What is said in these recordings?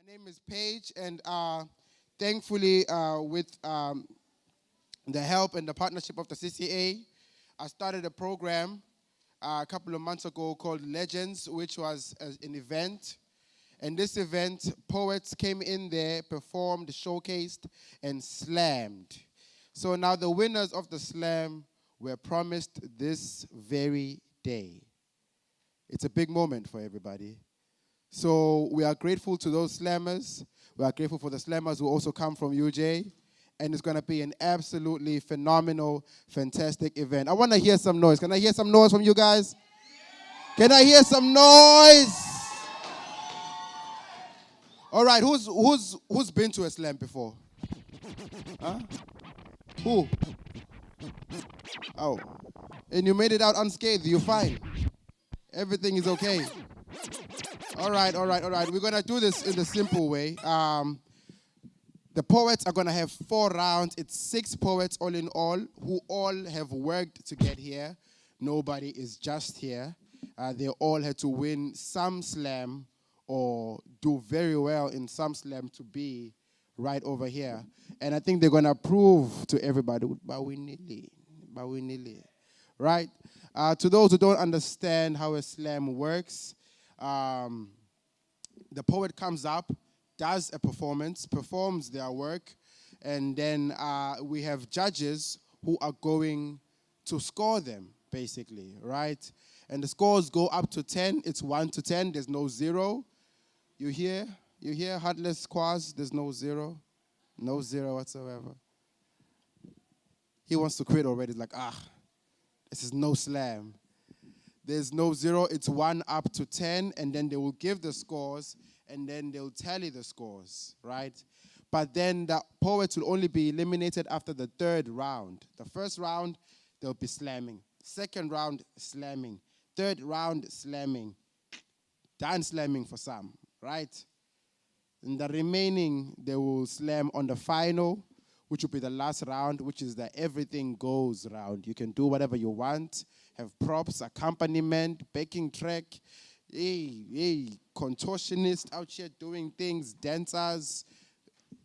name is Paige, and thankfully, with the help and the partnership of the CCA, I started a program a couple of months ago called Legends, which was an event. And this event, poets came in there, performed, showcased, and slammed. So now the winners of the slam were promised this very day. It's a big moment for everybody. So we are grateful to those slammers. We are grateful for the slammers who also come from UJ. And it's going to be an absolutely phenomenal, fantastic event. I want to hear some noise. Can I hear some noise from you guys? Can I hear some noise? All right, who's been to a slam before? Huh? Who? Oh. And you made it out unscathed. You're fine. Everything is okay. All right. We're going to do this in the simple way. The poets are going to have 4 rounds. It's 6 poets all in all who all have worked to get here. Nobody is just here. They all had to win some slam or do very well in some slam to be right over here. And I think they're going to prove to everybody, but we nearly. Right? To those who don't understand how a slam works, the poet comes up, does a performance, performs their work, and then we have judges who are going to score them, basically, right? And the scores go up to 10. It's 1 to 10. There's no 0. You hear? Heartless Quaz? There's no 0. No 0 whatsoever. He wants to quit already. He's like, this is no slam. There's no 0. It's 1 up to 10, and then they will give the scores, and then they'll tally the scores, right? But then the poets will only be eliminated after the 3rd round. The first round, they'll be slamming. Second round, slamming. 3rd round, slamming. Done slamming for some, right? And the remaining, they will slam on the final, which will be the last round, which is the everything goes round. You can do whatever you want, have props, accompaniment, backing track, contortionists out here doing things, dancers,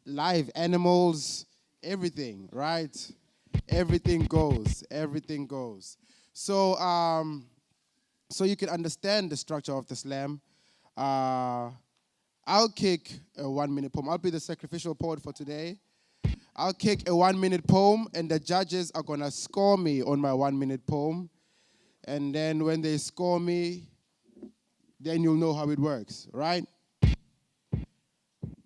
live animals, everything, right? Everything goes. So, so you can understand the structure of the slam. I'll kick a 1-minute poem. I'll be the sacrificial poet for today. I'll kick a 1-minute poem, and the judges are going to score me on my 1-minute poem. And then when they score me, then you'll know how it works, right?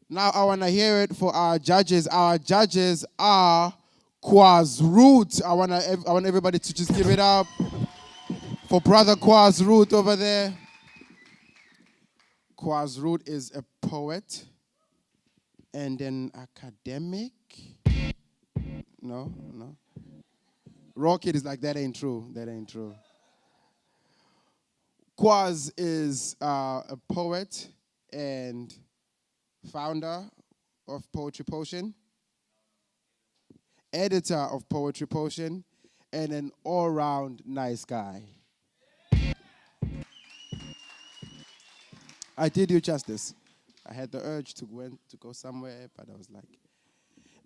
Now I want to hear it for our judges. Our judges are Quaz I want everybody to just give it up for brother Quaz over there. Quaz is a poet and an academic. No. Rocket is like, that ain't true. Quaz is a poet and founder of Poetry Potion, editor of Poetry Potion, and an all-round nice guy. I did you justice. I had the urge to go somewhere, but I was like...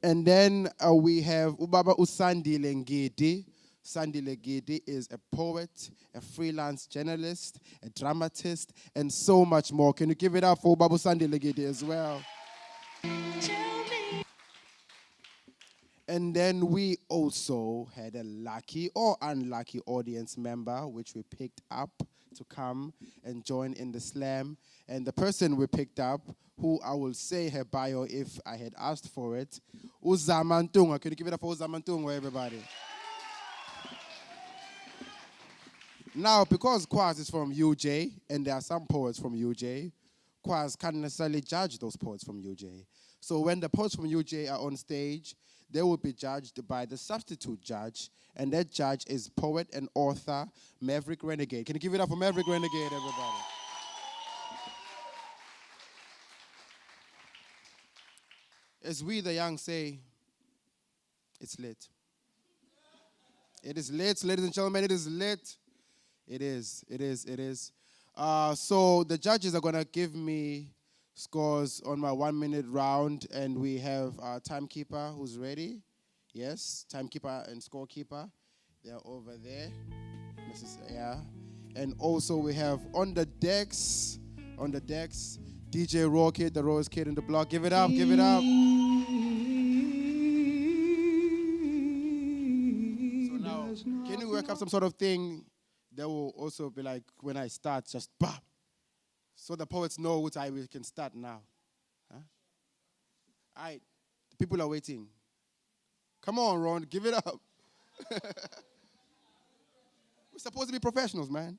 And then we have Ubaba Usandile Ngidi. Sandile Ngidi is a poet, a freelance journalist, a dramatist, and so much more. Can you give it up for Ubaba Usandile Ngidi as well? And then we also had a lucky or unlucky audience member, which we picked up to come and join in the slam. And the person we picked up, who I will say her bio if I had asked for it, Uzamantunga. Can you give it up for Uzamantunga, everybody? Now, because Quaz is from UJ, and there are some poets from UJ, Quaz can't necessarily judge those poets from UJ. So when the poets from UJ are on stage, they will be judged by the substitute judge, and that judge is poet and author Maverick Renegade. Can you give it up for Maverick Renegade, everybody? As we, the young, say, it's lit. It is lit, ladies and gentlemen, it is lit. It is. So the judges are going to give me scores on my 1 minute round, and we have our timekeeper who's ready. Yes, timekeeper and scorekeeper. They're over there. Mrs. Yeah. And also we have on the decks, DJ Raw Kid, the rawest kid in the block. Give it up, give it up. So now, can you work up some sort of thing that will also be like when I start, just bah, so the poets know what we can start now. Huh? All right, the people are waiting. Come on, Ron, give it up. We're supposed to be professionals, man.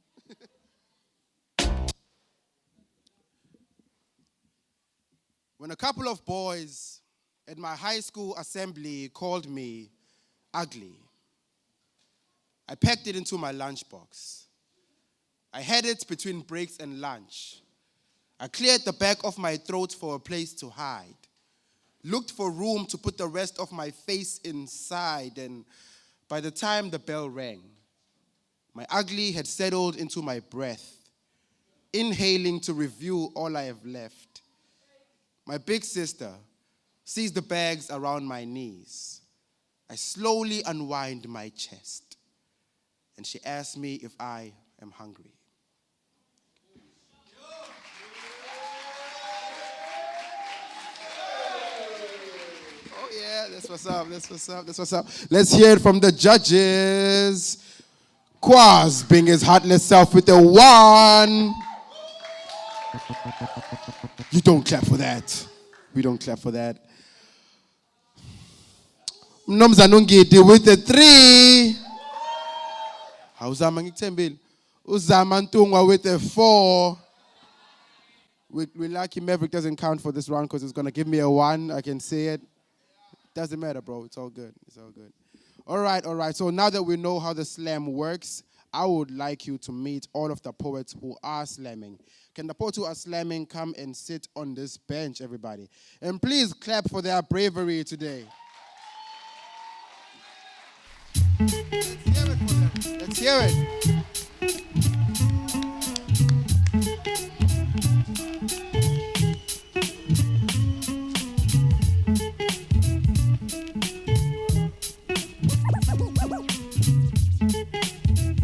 When a couple of boys at my high school assembly called me ugly, I packed it into my lunchbox. I had it between breaks and lunch. I cleared the back of my throat for a place to hide, looked for room to put the rest of my face inside, and by the time the bell rang, my ugly had settled into my breath, inhaling to review all I have left. My big sister sees the bags around my knees. I slowly unwind my chest, and she asks me if I am hungry. Oh yeah, that's what's up, that's what's up, that's what's up. Let's hear it from the judges. Quaz being his heartless self with a 1. You don't clap for that. We don't clap for that. Mnomzana Ngidi with a 3. Awuzama ngikuthembile. Uzama Ntungwa with a 4. We're lucky Maverick doesn't count for this round because it's going to give me a 1. I can see it. Doesn't matter, bro. It's all good. It's all good. All right. So now that we know how the slam works, I would like you to meet all of the poets who are slamming. Can the poets who are slamming come and sit on this bench, everybody? And please clap for their bravery today. Let's hear it for them. Let's hear it.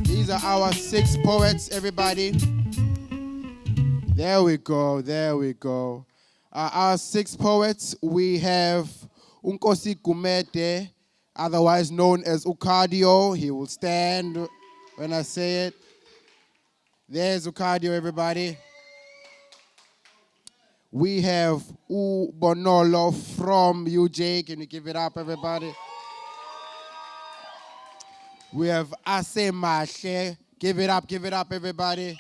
These are our 6 poets, everybody. There we go. Our 6 poets, we have Unkosi Kumete, otherwise known as Ukadio. He will stand when I say it. There's Ukadio, everybody. We have Ubonolo from UJ. Can you give it up, everybody? We have Ase Mashe. Give it up, everybody.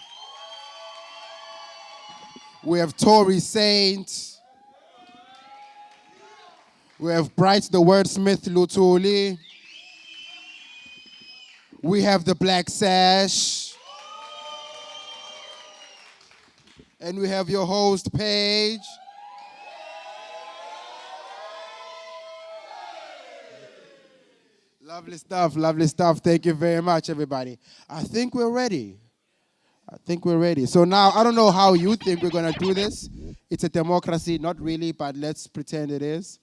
We have Tory Saint. We have Bright the Wordsmith Lutuli. We have the Black Sash. And we have your host, Paige. Lovely stuff. Thank you very much, everybody. I think we're ready. So now, I don't know how you think we're going to do this. It's a democracy, not really, but let's pretend it is.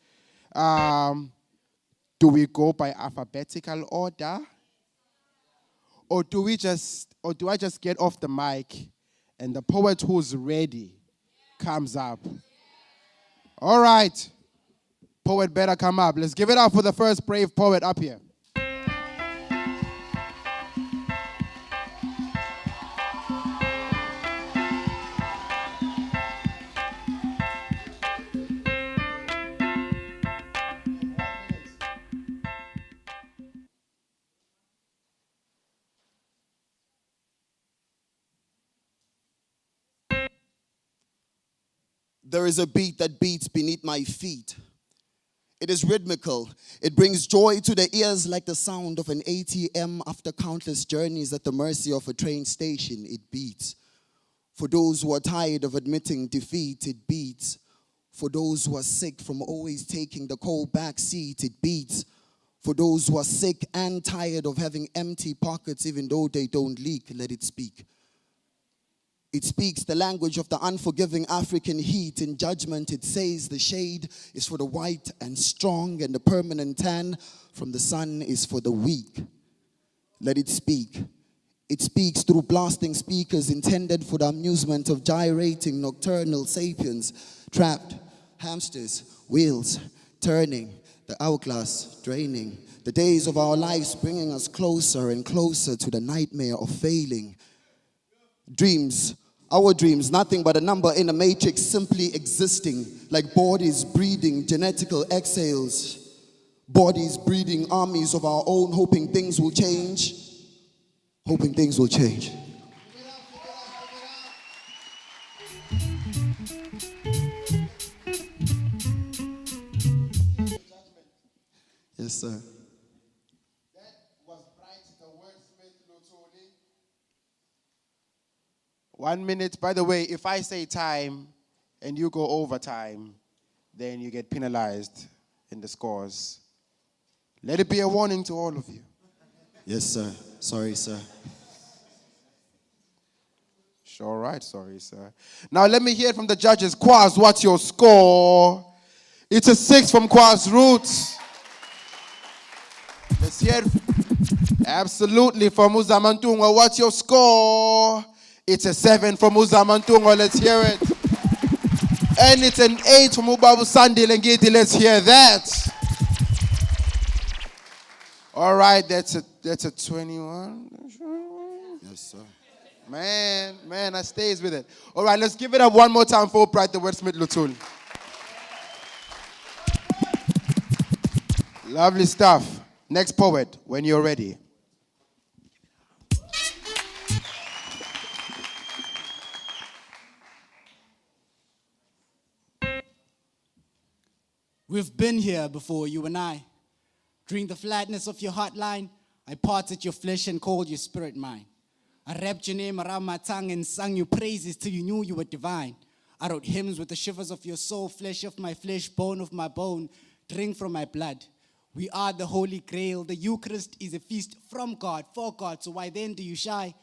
Do we go by alphabetical order? Or do I just get off the mic and the poet who's ready comes up? All right. Poet better come up. Let's give it up for the first brave poet up here. There is a beat that beats beneath my feet. It is rhythmical. It brings joy to the ears like the sound of an ATM after countless journeys at the mercy of a train station. It beats. For those who are tired of admitting defeat, it beats. For those who are sick from always taking the cold back seat, it beats. For those who are sick and tired of having empty pockets even though they don't leak, let it speak. It speaks the language of the unforgiving African heat. In judgment, it says the shade is for the white and strong, and the permanent tan from the sun is for the weak. Let it speak. It speaks through blasting speakers intended for the amusement of gyrating nocturnal sapiens, trapped hamsters, wheels turning, the hourglass draining, the days of our lives bringing us closer and closer to the nightmare of failing. Dreams, our dreams, nothing but a number in a matrix simply existing, like bodies breeding genetical exhales, bodies breeding armies of our own, hoping things will change, hoping things will change. Yes, sir. That was bright, the wordsmith Lutuli. 1 minute. By the way, if I say time and you go over time, then you get penalized in the scores. Let it be a warning to all of you. Yes, sir. Sorry, sir. All right, sorry, sir. Now let me hear it from the judges. Kwaz, what's your score? It's a 6 from Kwaz Roots. Let's hear it. Absolutely, from Uzamantungo. What's your score? It's a 7 from Uzamantungo. Let's hear it. And it's an 8 from Ubabu Sandi Lengiti. Let's hear that. All right, that's a 21. Yes, sir. Man, I stays with it. All right, let's give it up one more time for Pride the Wordsmith Lutul. Lovely stuff. Next poet, when you're ready. We've been here before, you and I. During the flatness of your hotline, I parted your flesh and called your spirit mine. I wrapped your name around my tongue and sung your praises till you knew you were divine. I wrote hymns with the shivers of your soul, flesh of my flesh, bone of my bone, drink from my blood. We are the Holy Grail. The Eucharist is a feast from God, for God. So why then do you shy?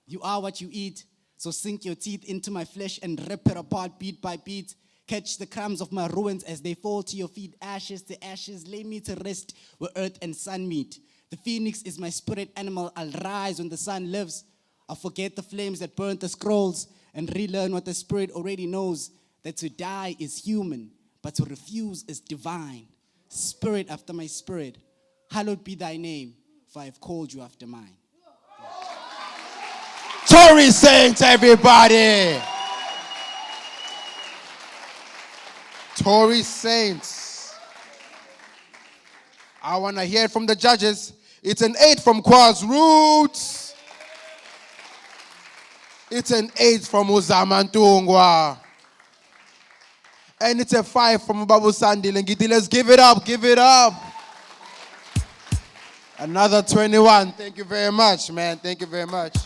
You are what you eat. So sink your teeth into my flesh and rip it apart beat by beat. Catch the crumbs of my ruins as they fall to your feet. Ashes to ashes, lay me to rest where earth and sun meet. The phoenix is my spirit animal. I'll rise when the sun lives. I'll forget the flames that burnt the scrolls and relearn what the spirit already knows, that to die is human, but to refuse is divine. Spirit after my spirit, hallowed be thy name, for I have called you after mine. Tory Saints, everybody. Tory Saints. I want to hear it from the judges. It's an 8 from Kwaz Roots. It's an 8 from Uzamantungwa. And it's a 5 from Babu Sandi Lengiti. Let's give it up, give it up. Another 21. Thank you very much, man. Thank you very much.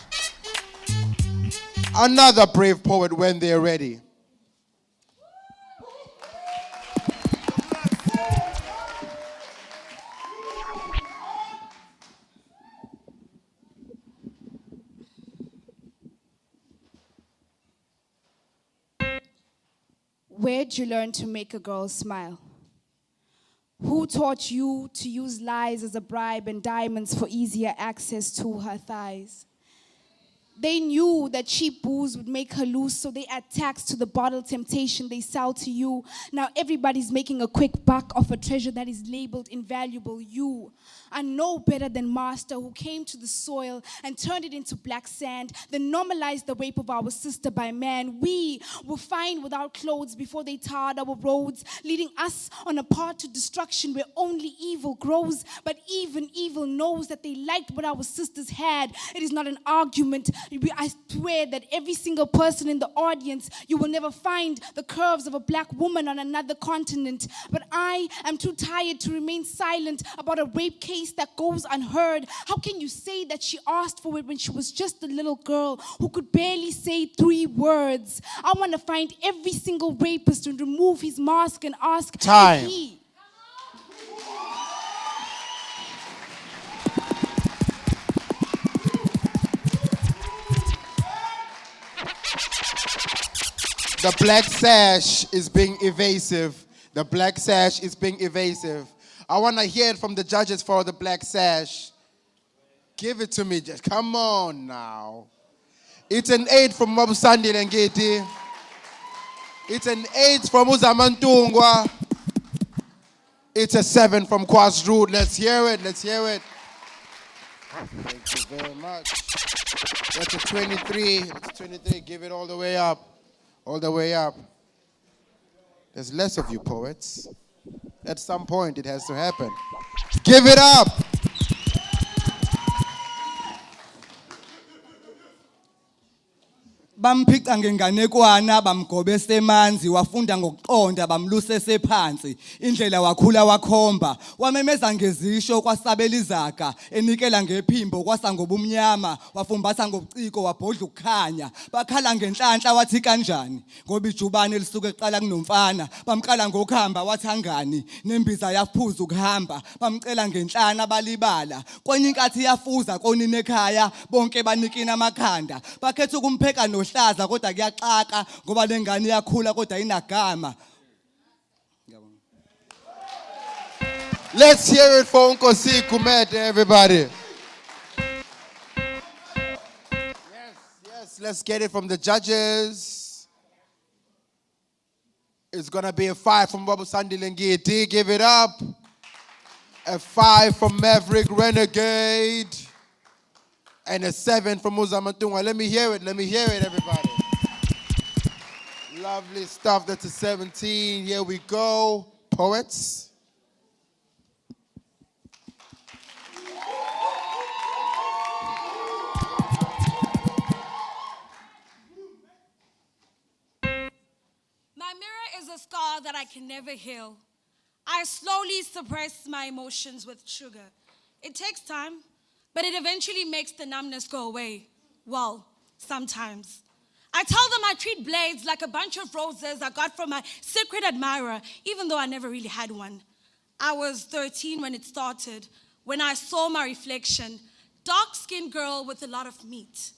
Another brave poet when they're ready. Where'd you learn to make a girl smile? Who taught you to use lies as a bribe and diamonds for easier access to her thighs? They knew that cheap booze would make her lose, so they add tax to the bottle temptation they sell to you. Now everybody's making a quick buck off a treasure that is labeled invaluable. You are no better than Master, who came to the soil and turned it into black sand, then normalized the rape of our sister by man. We were fine without clothes before they tarred our roads, leading us on a path to destruction where only evil grows. But even evil knows that they liked what our sisters had. It is not an argument. I swear that every single person in the audience, you will never find the curves of a black woman on another continent. But I am too tired to remain silent about a rape case that goes unheard. How can you say that she asked for it when she was just a little girl who could barely say 3 words? I want to find every single rapist and remove his mask and ask, Time. if he... The black sash is being evasive. The black sash is being evasive. I want to hear it from the judges for the black sash. Give it to me. Just come on now. It's an 8 from Mabusandi Lengeti. It's an 8 from Uzamantungwa. It's a 7 from Kwazroot. Let's hear it. Let's hear it. Thank you very much. That's a 23. That's 23. Give it all the way up. All the way up. There's less of you poets. At some point, it has to happen. Give it up. Bamphica ngenganekwana bamgobesa emanzi wafunda ngokuqonda bamlusese phansi indlela wakhula wakhomba wamemeza ngezisho kwasabela izaga enikela ngephimbo kwasangobumnyama wafumbatha ngobuciko wabhodla ukukhanya bakhala ngenhlanhla wathi kanjani ngoba ijubane lisuke eqala kunomfana bamqala ngokuhamba wathangani nembiza yaphuza ukuhamba bamcela ngenhlana balibala kwenye inkathi yafuza konini ekhaya bonke banikina amakhanda bakhetha ukumpheka nohlaza kodwa kuyaxaka ngoba lengane iyakhula kodwa inagama. Let's hear it for Nkosi Kumete, everybody. Yes, let's get it from the judges. It's going to be a 5 from Babusandi Lengeti. Give it up. A 5 from Maverick Renegade. And a 7 from Uzamatunga. Let me hear it, everybody. Lovely stuff. That's a 17. Here we go. Poets. My mirror is a scar that I can never heal. I slowly suppress my emotions with sugar. It takes time, but it eventually makes the numbness go away. Well, sometimes. I tell them I treat blades like a bunch of roses I got from my secret admirer, even though I never really had one. I was 13 when it started, when I saw my reflection. Dark-skinned girl with a lot of meat.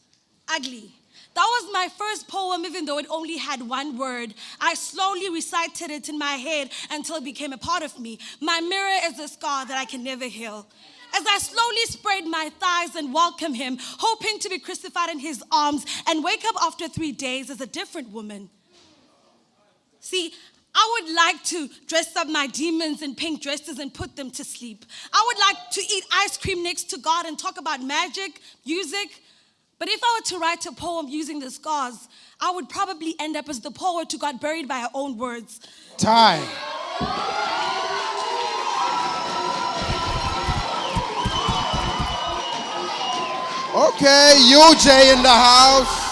Ugly. That was my first poem, even though it only had one word. I slowly recited it in my head until it became a part of me. My mirror is a scar that I can never heal. As I slowly sprayed my thighs and welcomed him, hoping to be crucified in his arms and wake up after 3 days as a different woman. See, I would like to dress up my demons in pink dresses and put them to sleep. I would like to eat ice cream next to God and talk about magic, music. But if I were to write a poem using the scars, I would probably end up as the poet who got buried by her own words. Time. Okay, UJ in the house.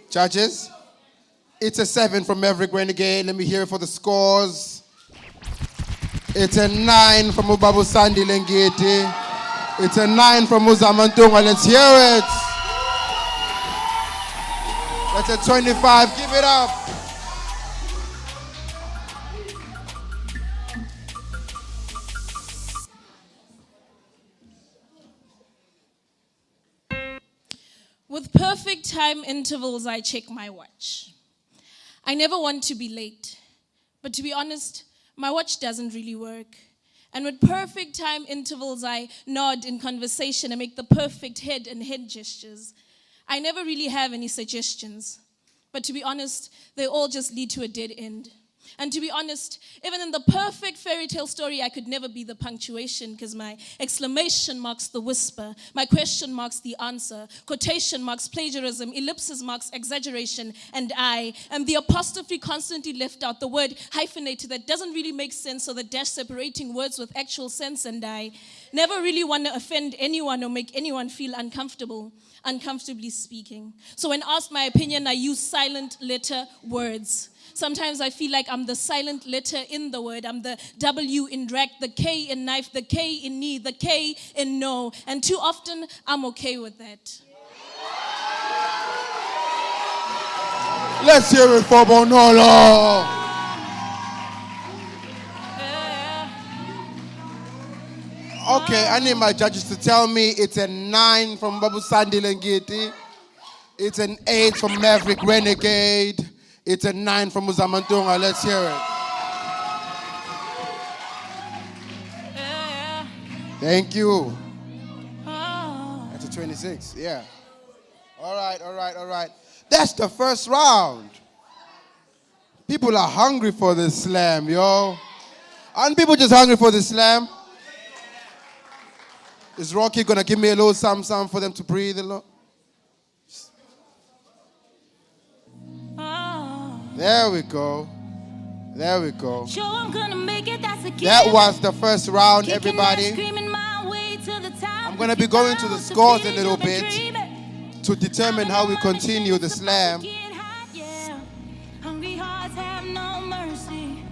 Judges, it's a 7 from Maverick Renegade. Let me hear it for the scores. It's a 9 from Ubabu Sandi Lengeti. It's a 9 from Uzamantunga. Let's hear it. That's a 25. Give it up. With perfect time intervals, I check my watch. I never want to be late. But to be honest, my watch doesn't really work. And with perfect time intervals, I nod in conversation and make the perfect head and head gestures. I never really have any suggestions. But to be honest, they all just lead to a dead end. And to be honest, even in the perfect fairy tale story, I could never be the punctuation because my exclamation marks the whisper, my question marks the answer, quotation marks plagiarism, ellipsis marks exaggeration, and I am the apostrophe constantly left out, the word hyphenated that doesn't really make sense, or the dash separating words with actual sense, and I never really want to offend anyone or make anyone feel uncomfortable, uncomfortably speaking. So when asked my opinion, I use silent letter words. Sometimes I feel like I'm the silent letter in the word. I'm the W in drag, the K in knife, the K in knee, the K in no. And too often, I'm okay with that. Let's hear it for Bonolo. Okay, I need my judges to tell me it's a 9 from Babu Sandi Lengiti. It's an 8 from Maverick Renegade. It's a 9 from Uzamantunga. Let's hear it. Thank you. That's a 26, yeah. All right. That's the first round. People are hungry for this slam, yo. Aren't people just hungry for this slam? Is Rocky gonna give me a little something for them to breathe a little? There we go. Sure, I'm gonna make it, that's a That was the first round, everybody. I'm gonna be going to the scores a little bit to determine how we continue the slam. Hungry hearts have no mercy.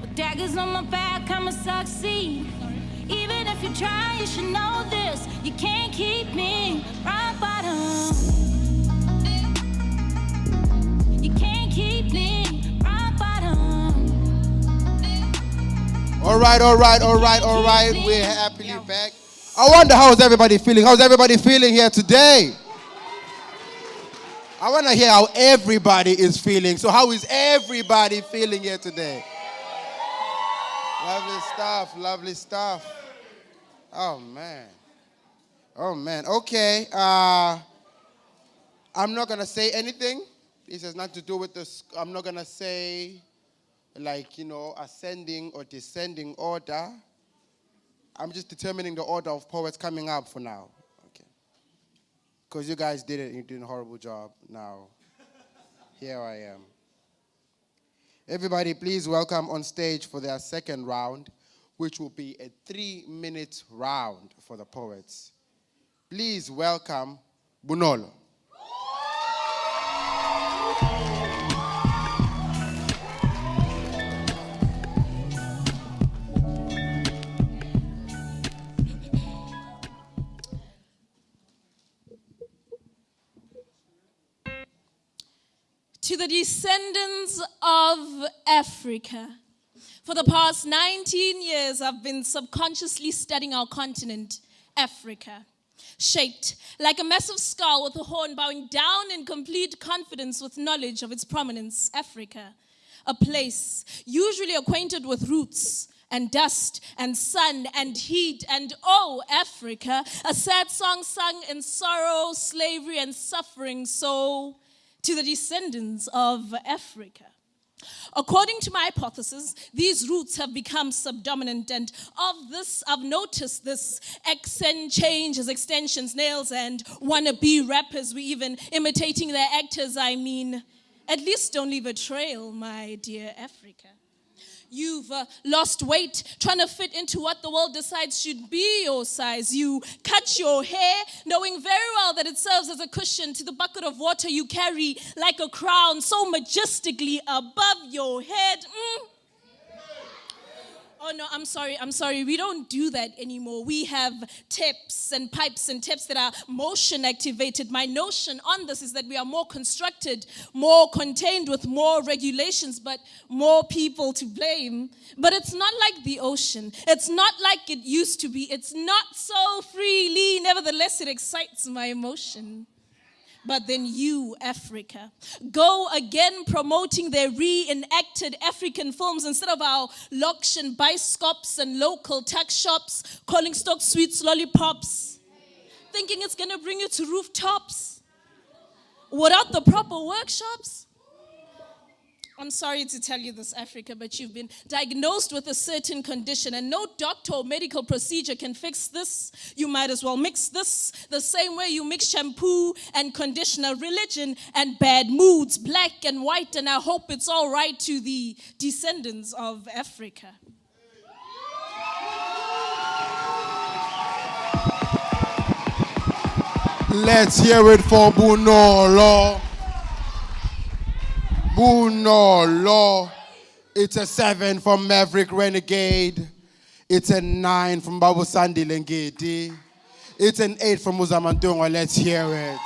With daggers on my back, I'ma succeed. Even if you try, you should know this. You can't keep me rock bottom. You can't keep me rock bottom. All right. We're happily back. I wonder how's everybody feeling? How's everybody feeling here today? I want to hear how everybody is feeling. So how is everybody feeling here today? Lovely stuff. Oh, man. Okay. I'm not going to say anything. This has nothing to do with this. I'm not going to say, ascending or descending order. I'm just determining the order of poets coming up for now. Okay. Because you guys did it. You did a horrible job. Now, here I am. Everybody, please welcome on stage for their second round, which will be a 3-minute round for the poets. Please welcome Bunolo. To the descendants of Africa. For the past 19 years, I've been subconsciously studying our continent, Africa. Shaped like a massive skull with a horn bowing down in complete confidence with knowledge of its prominence, Africa. A place usually acquainted with roots and dust and sun and heat and oh, Africa. A sad song sung in sorrow, slavery and suffering. So, to the descendants of Africa. According to my hypothesis, these roots have become subdominant, and of this, I've noticed this accent change as extensions, nails, and wannabe rappers. We even imitating their actors, I mean. At least don't leave a trail, my dear Africa. You've lost weight trying to fit into what the world decides should be your size. You cut your hair knowing very well that it serves as a cushion to the bucket of water you carry like a crown so majestically above your head. Oh no, I'm sorry. We don't do that anymore. We have tips and pipes and tips that are motion activated. My notion on this is that we are more constructed, more contained with more regulations, but more people to blame. But it's not like the ocean. It's not like it used to be. It's not so freely. Nevertheless, it excites my emotion. But then you, Africa, go again promoting their reenacted African films instead of our Lokshan bioscopes and local tuck shops, calling stock sweets lollipops, thinking it's going to bring you to rooftops without the proper workshops. I'm sorry to tell you this, Africa, but you've been diagnosed with a certain condition and no doctor or medical procedure can fix this. You might as well mix this the same way you mix shampoo and conditioner, religion and bad moods, black and white, and I hope it's all right to the descendants of Africa. Let's hear it for Bunolo. Bunolo. It's a 7 from Maverick Renegade. It's a 9 from Babu Sandi Lengeti. It's an 8 from Uzamantunga. Let's hear it.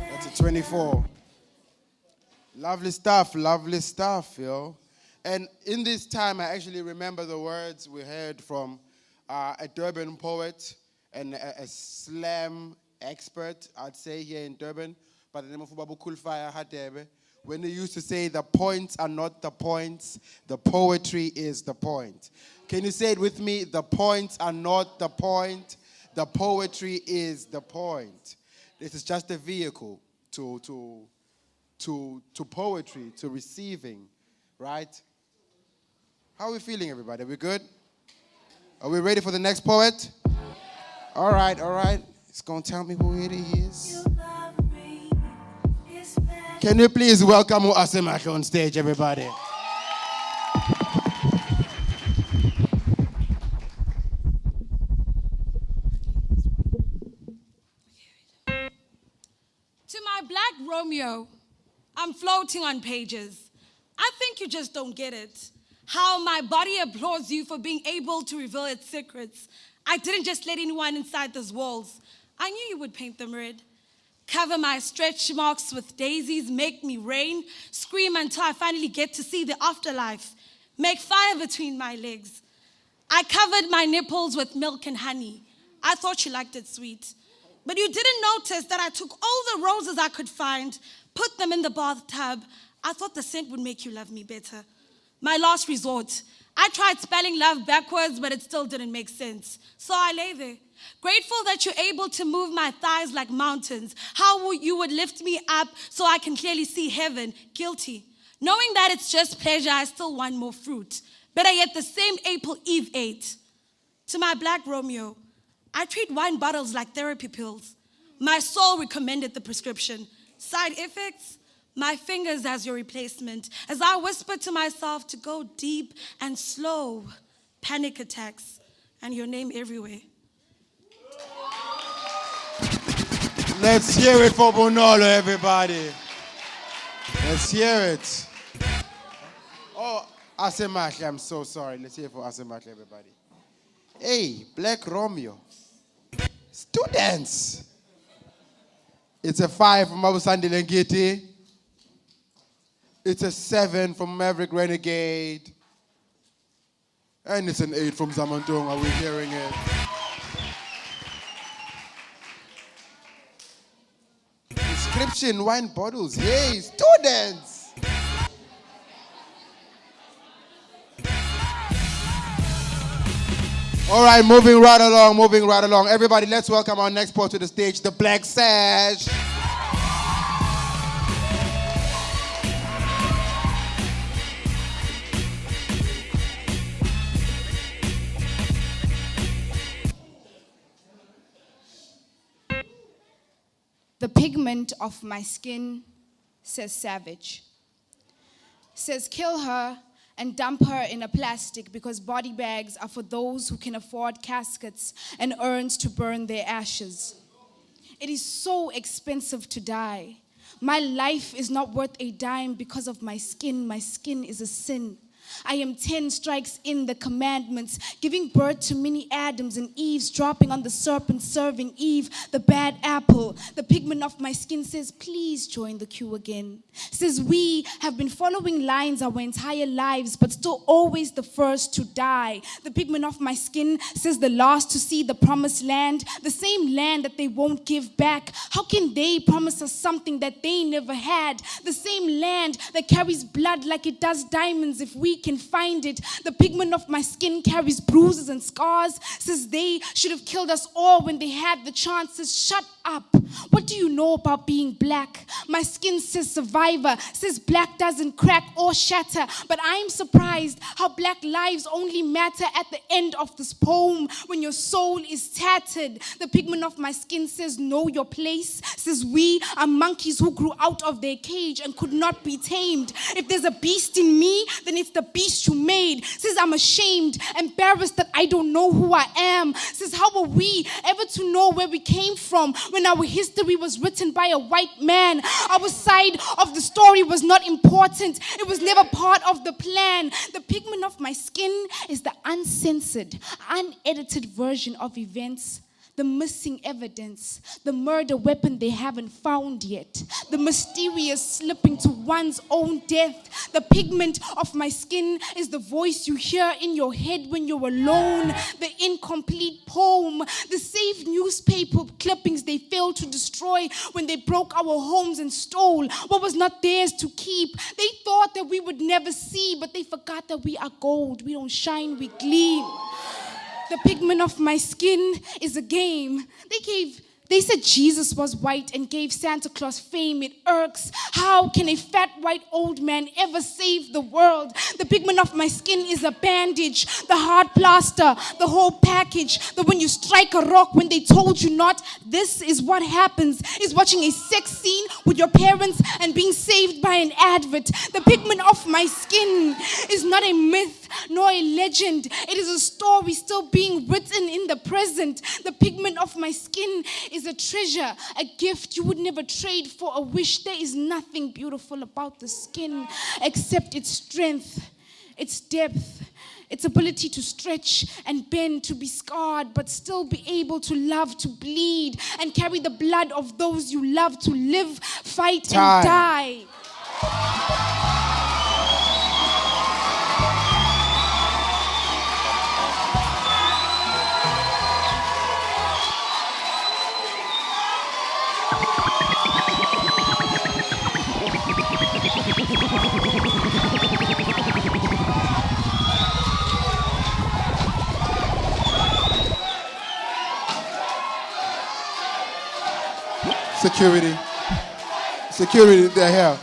That's a 24. Lovely stuff, yo. And in this time, I actually remember the words we heard from a Durban poet and a slam expert, I'd say, here in Durban, by the name of Babu Kulfaya Hadebe, when they used to say, the points are not the points, the poetry is the point. Can you say it with me? The points are not the point, the poetry is the point. This is just a vehicle to poetry, to receiving, right? How are we feeling, everybody? Are we good? Are we ready for the next poet? All right, all right. He's going to tell me who it is. Can we please welcome Uasemaka on stage, everybody? To my black Romeo, I'm floating on pages. I think you just don't get it. How my body applauds you for being able to reveal its secrets. I didn't just let anyone inside those walls. I knew you would paint them red. Cover my stretch marks with daisies, make me rain, scream until I finally get to see the afterlife. Make fire between my legs. I covered my nipples with milk and honey. I thought you liked it sweet. But you didn't notice that I took all the roses I could find, put them in the bathtub. I thought the scent would make you love me better. My last resort. I tried spelling love backwards, but it still didn't make sense. So I lay there, grateful that you're able to move my thighs like mountains. How you would lift me up so I can clearly see heaven. Guilty. Knowing that it's just pleasure, I still want more fruit. Better yet, the same apple Eve ate. To my black Romeo, I treat wine bottles like therapy pills. My soul recommended the prescription. Side effects? My fingers as your replacement. As I whisper to myself to go deep and slow. Panic attacks. And your name everywhere. Let's hear it for Bonolo, everybody. Let's hear it. Oh, Asemaki, I'm so sorry. Let's hear it for Asemaki, everybody. Hey, Black Romeo. Students. It's a 5 from Abu Sandi Lengiti. It's a 7 from Maverick Renegade. And it's an 8 from Zamantong. Are we hearing it? Description, wine bottles. Yay, students! All right, moving right along. Everybody, let's welcome our next poet to the stage, the Black Sash. The pigment of my skin, says savage. Says kill her and dump her in a plastic because body bags are for those who can afford caskets and urns to burn their ashes. It is so expensive to die. My life is not worth a dime because of my skin. My skin is a sin. I am 10 strikes in the commandments, giving birth to many Adams and Eves, dropping on the serpent, serving Eve the bad apple. The pigment of my skin says, please join the queue again. Says we have been following lines our entire lives, but still always the first to die. The pigment of my skin says the last to see the promised land, the same land that they won't give back. How can they promise us something that they never had? The same land that carries blood like it does diamonds if we can find it. The pigment of my skin carries bruises and scars. Says they should have killed us all when they had the chances. Shut up. What do you know about being black? My skin says survivor. Says black doesn't crack or shatter. But I'm surprised how black lives only matter at the end of this poem when your soul is tattered. The pigment of my skin says know your place. Says we are monkeys who grew out of their cage and could not be tamed. If there's a beast in me, then it's the beast you made. Says I'm ashamed, embarrassed that I don't know who I am. Says how are we ever to know where we came from when our history was written by a white man? Our side of the story was not important. It was never part of the plan. The pigment of my skin is the uncensored, unedited version of events the missing evidence, the murder weapon they haven't found yet, the mysterious slipping to one's own death. The pigment of my skin is the voice you hear in your head when you're alone, the incomplete poem, the saved newspaper clippings they failed to destroy when they broke our homes and stole what was not theirs to keep. They thought that we would never see, but they forgot that we are gold. We don't shine, we gleam. The pigment of my skin is a game. They said Jesus was white and gave Santa Claus fame. It irks. How can a fat white old man ever save the world? The pigment of my skin is a bandage, the hard plaster, the whole package. The when you strike a rock when they told you not. This is what happens, is watching a sex scene with your parents and being saved by an advert. The pigment of my skin is not a myth nor a legend. It is a story still being written in the present. The pigment of my skin is a treasure, a gift you would never trade for a wish. There is nothing beautiful about the skin except its strength, its depth, its ability to stretch and bend, to be scarred, but still be able to love, to bleed, and carry the blood of those you love, to live, fight, and die. Security, they're here.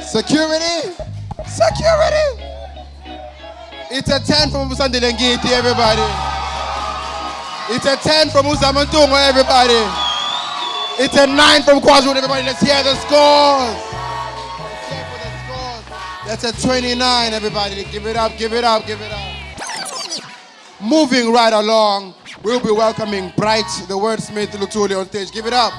Security. It's a 10 from Musandilengiti, everybody. It's a 10 from Usamantungo, everybody. It's a 9 from KwaZulu, everybody. Let's hear the scores. That's a 29, everybody. Give it up. Moving right along, we'll be welcoming Bright, the wordsmith Lutuli, on stage. Give it up.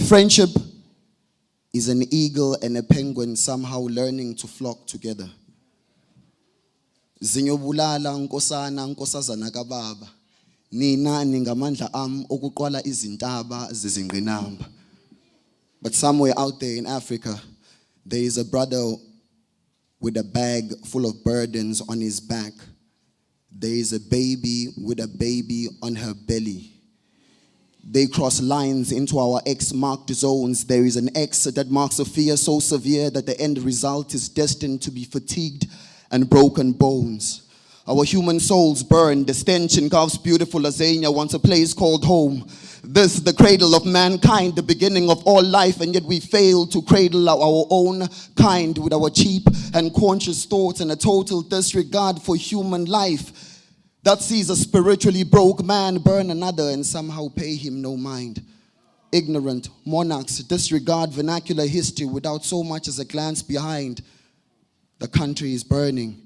Friendship is an eagle and a penguin somehow learning to flock together. Zinyobulala nkosazana kababa. Nina ningamandla am okuqwala izintaba zizingqinamba. But somewhere out there in Africa, there is a brother with a bag full of burdens on his back. There is a baby with a baby on her belly. They cross lines into our X-marked zones. There is an X that marks a fear so severe that the end result is destined to be fatigued and broken bones. Our human souls burn. The stench engulfs beautiful Azania, once a place called home. This, the cradle of mankind, the beginning of all life, and yet we fail to cradle our own kind with our cheap and conscious thoughts and a total disregard for human life that sees a spiritually broke man burn another and somehow pay him no mind. Ignorant monarchs disregard vernacular history without so much as a glance behind. The country is burning.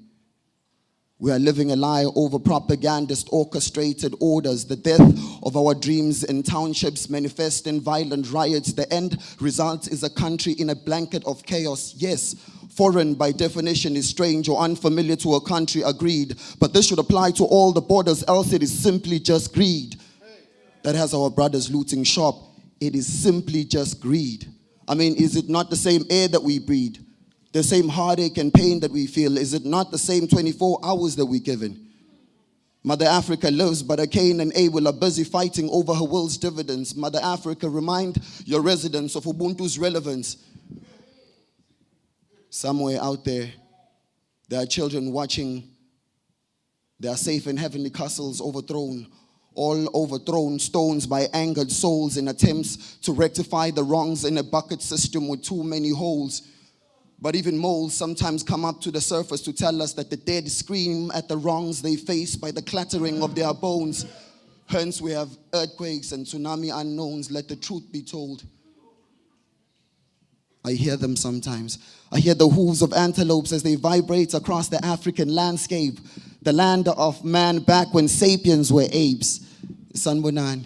We are living a lie over propagandist orchestrated orders. The death of our dreams in townships manifest in violent riots. The end result is a country in a blanket of chaos. Yes, foreign by definition is strange or unfamiliar to a country, agreed. But this should apply to all the borders, else it is simply just greed that has our brothers looting shop. It is simply just greed. I mean, is it not the same air that we breathe? The same heartache and pain that we feel? Is it not the same 24 hours that we're given? Mother Africa lives, but Cain and Abel are busy fighting over her will's dividends. Mother Africa, remind your residents of Ubuntu's relevance. Somewhere out there are children watching their safe and heavenly castles overthrown, all overthrown stones by angered souls in attempts to rectify the wrongs in a bucket system with too many holes. But even moles sometimes come up to the surface to tell us that the dead scream at the wrongs they face by the clattering of their bones. Hence we have earthquakes and tsunami unknowns. Let the truth be told. I hear them sometimes. I hear the hooves of antelopes as they vibrate across the African landscape. the land of man back when sapiens were apes. Sanbonan,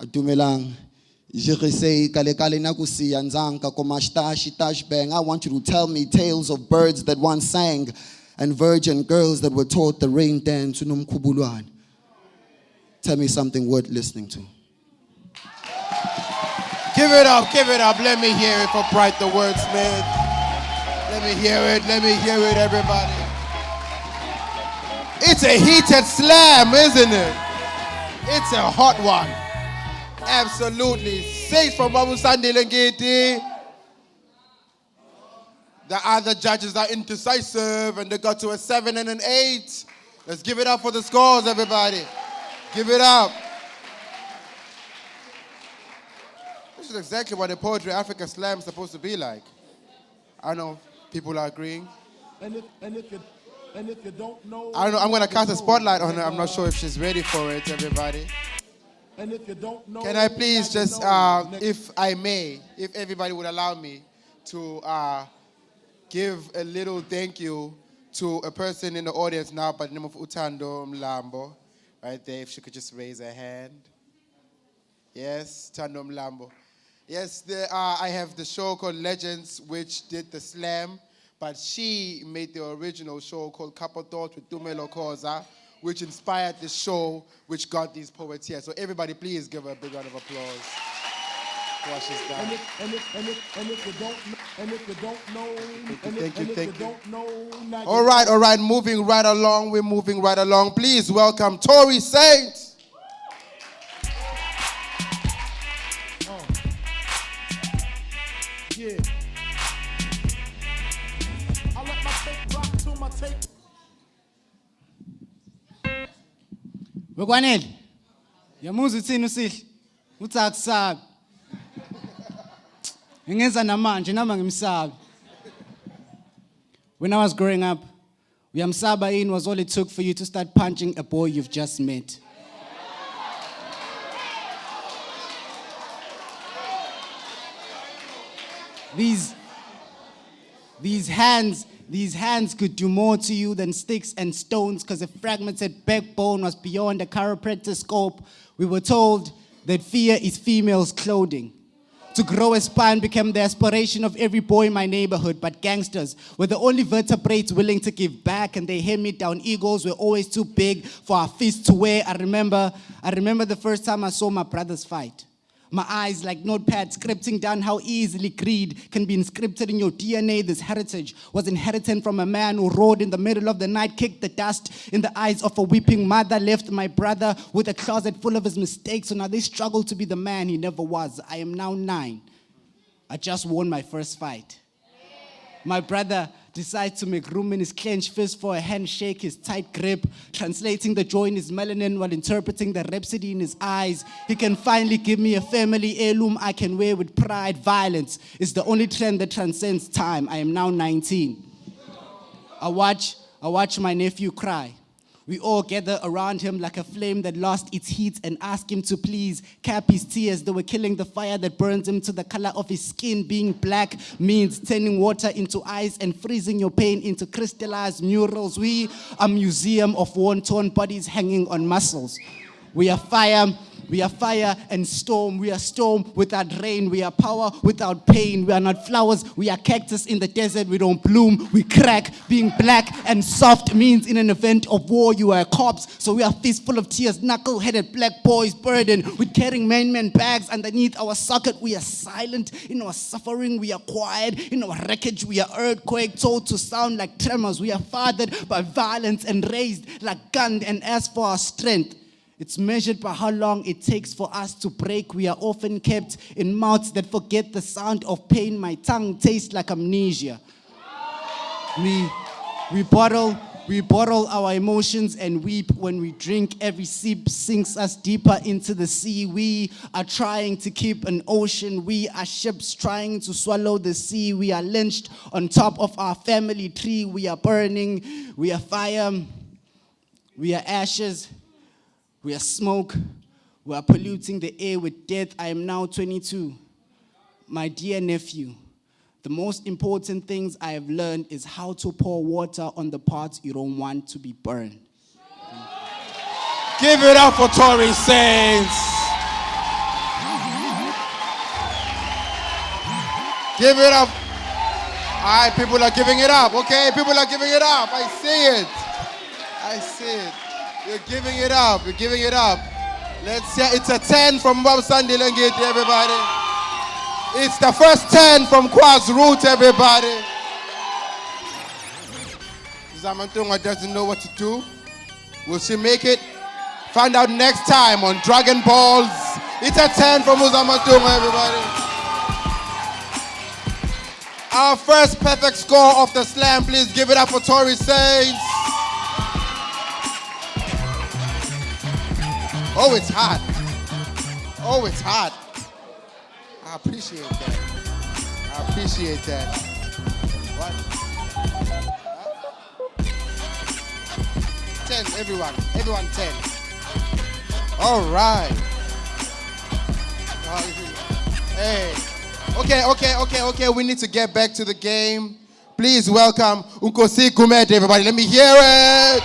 Adumelang, Jirisei, Kalekale Nakusi, Anzanka, Komashtashi, Tashbang. I want you to tell me tales of birds that once sang and virgin girls that were taught the rain dance, Unum Kubuluan. Tell me something worth listening to. Give it up, let me hear it for Bright the Wordsmith. Let me hear it, everybody. It's a heated slam, isn't it? It's a hot one. Absolutely. 6 from Babu Sandi Lengeti. The other judges are indecisive and they got to a 7 and an 8. Let's give it up for the scores, everybody. Give it up. This is exactly what the Poetry Africa Slam is supposed to be like. I know people are agreeing. And if you don't know, I don't know. I'm gonna cast a spotlight on her. I'm not sure if she's ready for it, everybody. and if you don't know, Can I please just, if I may, if everybody would allow me to give a little thank you to a person in the audience now by the name of Utando Mlambo, right there. If she could just raise her hand. Yes, Utando Mlambo. Yes, I have the show called Legends, which did the slam, but she made the original show called Couple Thoughts with Tumelo Koza, which inspired the show, which got these poets here. So everybody, please give her a big round of applause for what she's done. and if you don't know, now you All right, moving right along. We're moving right along. Please welcome Tori Saint. Yeah. I let my tape rock to my tape. Wekwanele. Yamuza uthini usihle? Uthi akusabi. Ngenza namanje nama ngimsabi. When I was growing up, uyamsaba in was all it took for you to start punching a boy you've just met. These hands could do more to you than sticks and stones, because a fragmented backbone was beyond a chiropractor's scope. We were told that fear is female's clothing. To grow a spine became the aspiration of every boy in my neighborhood, but gangsters were the only vertebrates willing to give back, and their hand-me-down egos were always too big for our fists to wear. I remember the first time I saw my brothers fight. My eyes like notepads scripting down how easily greed can be inscripted in your DNA. This heritage was inherited from a man who rode in the middle of the night, kicked the dust in the eyes of a weeping mother, left my brother with a closet full of his mistakes. So now they struggle to be the man he never was. I am now 9. I just won my first fight. My brother decides to make room in his clenched fist for a handshake, his tight grip, translating the joy in his melanin while interpreting the rhapsody in his eyes. He can finally give me a family heirloom I can wear with pride. Violence is the only trend that transcends time. I am now 19. I watch my nephew cry. We all gather around him like a flame that lost its heat and ask him to please cap his tears. They were killing the fire that burns him to the color of his skin. Being black means turning water into ice and freezing your pain into crystallized murals. We are a museum of worn-torn bodies hanging on muscles. We are fire and storm. We are storm without rain. We are power without pain. We are not flowers. We are cactus in the desert. We don't bloom. We crack. Being black and soft means in an event of war you are a corpse. So we are fistful of tears, knuckle-headed black boys burdened with carrying man bags underneath our socket. We are silent in our suffering. We are quiet in our wreckage. We are earthquake told to sound like tremors. We are fathered by violence and raised like gun and asked for our strength. It's measured by how long it takes for us to break. We are often kept in mouths that forget the sound of pain. My tongue tastes like amnesia. We bottle our emotions and weep when we drink. Every sip sinks us deeper into the sea. We are trying to keep an ocean. We are ships trying to swallow the sea. We are lynched on top of our family tree. We are burning. We are fire. We are ashes. We are smoke. We are polluting the air with death. I am now 22. My dear nephew, The most important things I have learned is how to pour water on the parts you don't want to be burned. Give it up for Tory Saints. Give it up. All right, people are giving it up. Okay, people are giving it up. I see it. I see it. You're giving it up. You're giving it up. Let's see. It's a 10 from Bob Sandy Lengate, everybody. It's the first 10 from Kwaz Root, everybody. Zamantunga doesn't know what to do. Will she make it? Find out next time on Dragon Balls. It's a 10 from Zamantunga, everybody. Our first perfect score of the slam, please give it up for Tory Saints. Oh, it's hot. Oh, it's hot. I appreciate that. I appreciate that. What? 10, everyone. Everyone 10. All right. Hey. Okay. We need to get back to the game. Please welcome Nkosi Kumet, everybody. Let me hear it.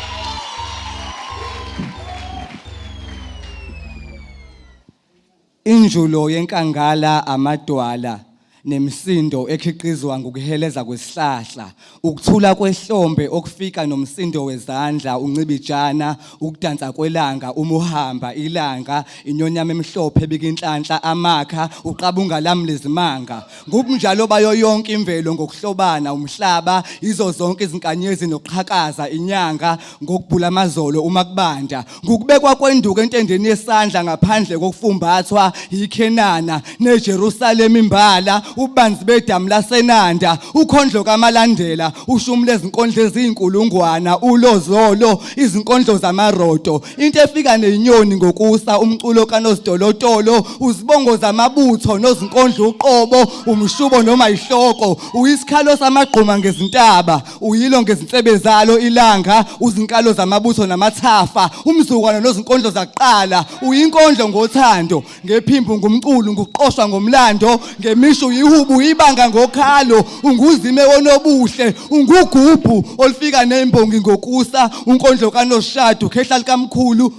Injulo yenkangala amadwala nemsindo ekhiqizwa ngokuheleza kwesihlahla ukuthula kwehlombe okufika nomsindo wezandla uncibijana ukudansa kwelanga umuhamba ilanga inyonyama emhlophe bikinhlanhla amakha uqabunga lami lezimanga ngubunjalo bayo yonke imvelo ngokuhlobana umhlaba izo zonke izinkanyezi nokuqhakaza inyanga ngokubhula amazolo uma kubanda ngokubekwa kwenduku entendeni yesandla ngaphandle kokufumbathwa iKhenana neJerusalem imbala ubanzi bedamu lasenanda ukhondlo kamalandela ushumule izinkondlo eziinkulungwana ulozolo izinkondlo zamarodo into efika nenyoni ngokusa umculo kaNosidolotolo uzibongo zamabutho nozinkondlo uqobo umshubo noma ihloko uyisikhalo samagquma ngezintaba uyilo ngezinsebe zalo ilanga uzinkalo zamabutho namathafa umzukwana nozinkondlo zaqala uyinkondlo ngothando ngephimbo ngumculo nguqoshwa ngomlando ngemisho ihubu ibanga ngokhalo unguzime wonobuhle ungugubhu olifika nembongi ngokusa unkondlo kaNoshadu khehla likamkhulu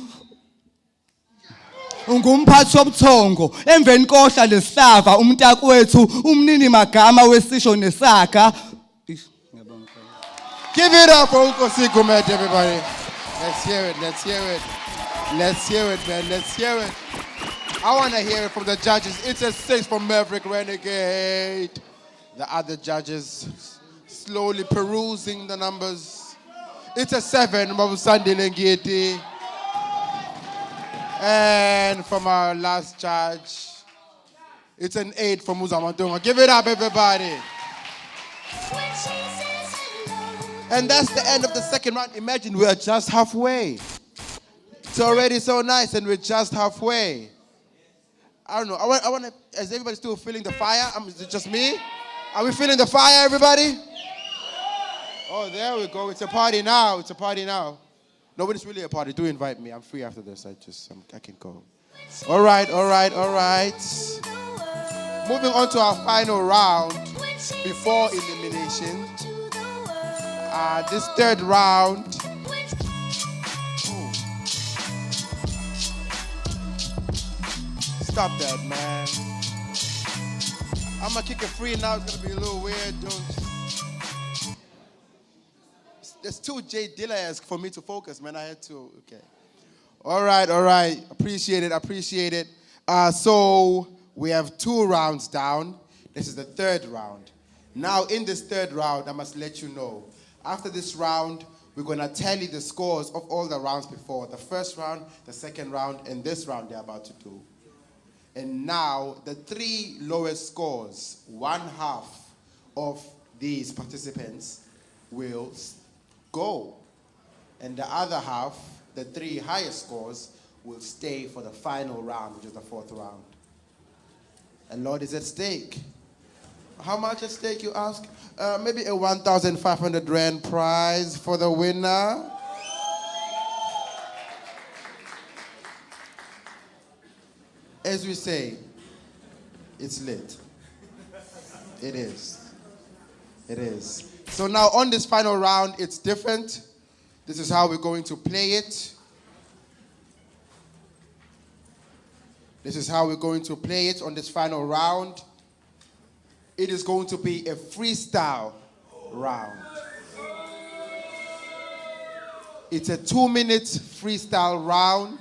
ungumphathi wobuthongo emveni kohla lesihlava umntakwethu umnini magama wesisho nesaga. Give it up for Nkosi Kumet, everybody. Let's hear it. Let's hear it, man. Let's hear it. I want to hear it from the judges. It's a 6 from Maverick Renegade. The other judges slowly perusing the numbers. It's a 7 from Sandy Lengeti. And from our last judge, it's an 8 from Uzamantunga. Give it up, everybody. And that's the end of the second round. Imagine we're just halfway. It's already so nice and we're just halfway. I don't know. I want to. Is everybody still feeling the fire? Is it just me? Are we feeling the fire, everybody? Oh, there we go. It's a party now. It's a party now. No, but it's really a party. Do invite me. I'm free after this. I can go. All right. Moving on to our final round before elimination. This third round. Stop that, man. I'm gonna kick it free now. It's gonna be a little weird. There's too J Dilla-esque for me to focus, man. I had to. Okay. All right. Appreciate it. So we have 2 rounds down. This is the third round. Now, in this third round, I must let you know. After this round, we're gonna tally the scores of all the rounds before. The first round, the second round, and this round they're about to do. And now, the 3 lowest scores, 1/2 of these participants will go. And the other half, the 3 highest scores, will stay for the final round, which is the 4th round. A lot is at stake. How much at stake, you ask? Maybe a 1,500 Rand prize for the winner. As we say, it's lit. It is. It is. So now on this final round, it's different. This is how we're going to play it. This is how we're going to play it on this final round. It is going to be a freestyle round. It's a 2-minute freestyle round.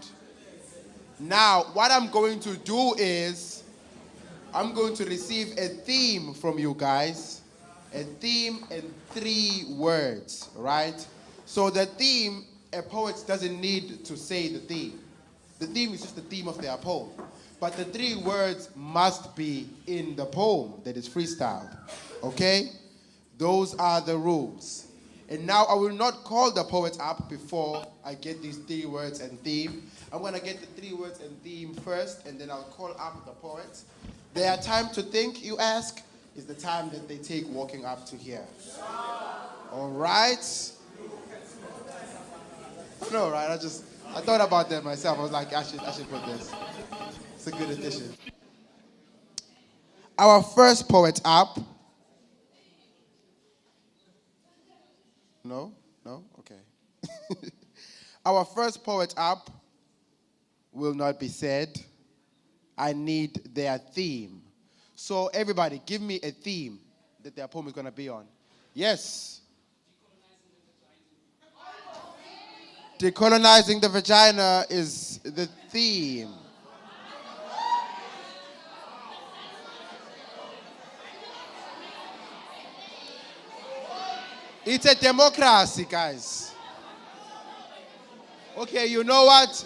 Now, what I'm going to do is, I'm going to receive a theme from you guys. A theme and 3 words, right? So the theme, a poet doesn't need to say the theme. The theme is just the theme of their poem. But the 3 words must be in the poem that is freestyled, okay? Those are the rules. And now I will not call the poet up before I get these 3 words and theme. I'm gonna get the 3 words and theme first, and then I'll call up the poet. Their time to think, you ask, is the time that they take walking up to here. All right? I know, right? I thought about that myself. I was like, I should put this. It's a good addition. Our first poet up. No? Okay. Our first poet up will not be said. I need their theme. So everybody, give me a theme that their poem is going to be on. Yes. Decolonizing the vagina is the theme. It's a democracy, guys. Okay, you know what?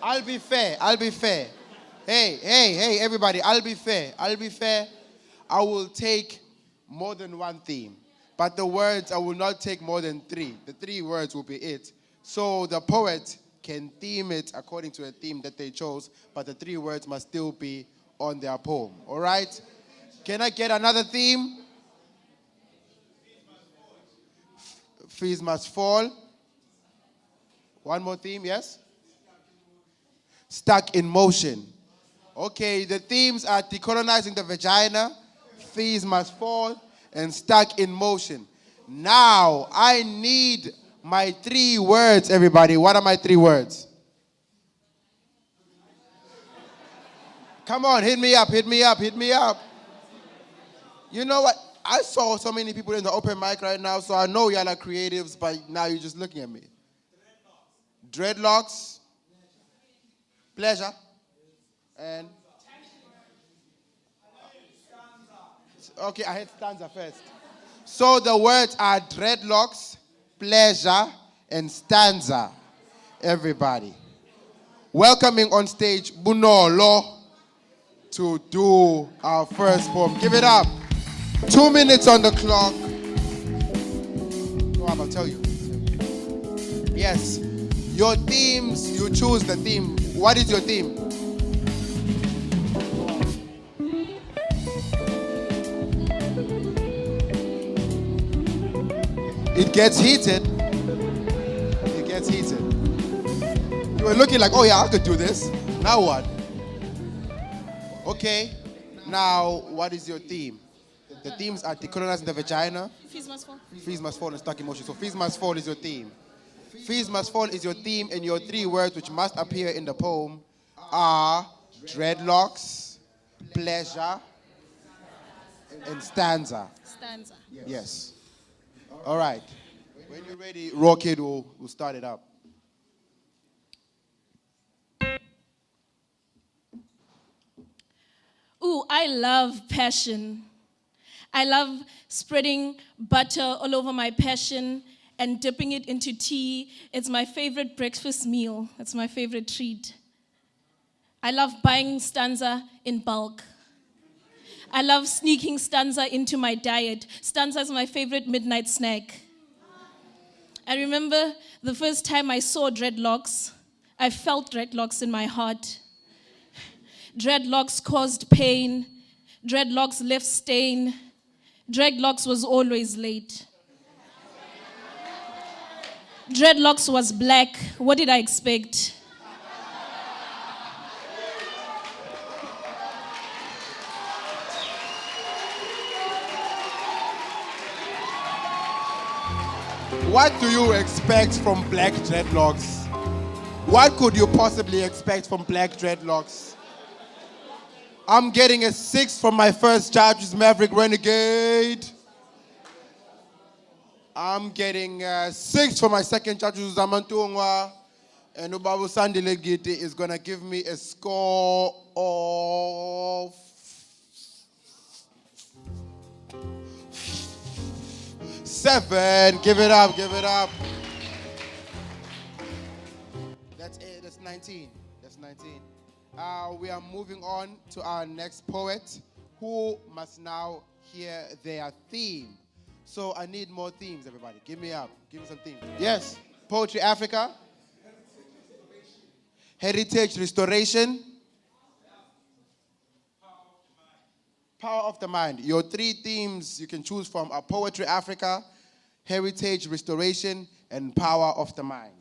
I'll be fair. Hey, everybody, I'll be fair. I will take more than 1 theme. But the words, I will not take more than 3. The 3 words will be it. So the poet can theme it according to a theme that they chose, but the 3 words must still be on their poem. All right? Can I get another theme? Fees must fall. One more theme, yes? Stuck in motion. Okay, the themes are decolonizing the vagina, fees must fall, and stuck in motion. Now, I need my 3 words, everybody. What are my 3 words? Come on, hit me up. You know what? I saw so many people in the open mic right now, so I know y'all are creatives, but now you're just looking at me. Dreadlocks. Pleasure. And okay, I had stanza first. So the words are dreadlocks, pleasure, and stanza. Everybody. Welcoming on stage Bunolo to do our first poem. Give it up. 2 minutes on the clock. Oh, I'm gonna tell you. Yes. Your themes, you choose the theme. What is your theme? It gets heated. You were looking like, oh yeah, I could do this. Now what? Okay. Now, what is your theme? The themes are decolonizing the vagina. Fees must fall. Fees must fall and stuck in motion. So fees must fall is your theme. Fees must fall is your theme, and your 3 words which must appear in the poem are dreadlocks, pleasure, and stanza. Stanza. Yes. All right. When you're ready, Raw Kid will start it up. Ooh, I love passion. I love spreading butter all over my passion and dipping it into tea. It's my favorite breakfast meal. It's my favorite treat. I love buying stanza in bulk. I love sneaking stanza into my diet. Stanza is my favorite midnight snack. I remember the first time I saw dreadlocks. I felt dreadlocks in my heart. Dreadlocks caused pain. Dreadlocks left stain. Dreadlocks was always late. Dreadlocks was black. What did I expect? What do you expect from black dreadlocks? What could you possibly expect from black dreadlocks? I'm getting a 6 from my first judge, who's Maverick Renegade. I'm getting a 6 from my second judge, who's Zamantungwa. And Ubabu Sandile Giti is going to give me a score of 7. Give it up, give it up. That's it, that's 19. That's 19. We are moving on to our next poet, who must now hear their theme. So I need more themes, everybody. Give me up. Give me some themes. Yes. Poetry Africa. Heritage Restoration. Power of the Mind. Your 3 themes you can choose from are Poetry Africa, Heritage Restoration, and Power of the Mind.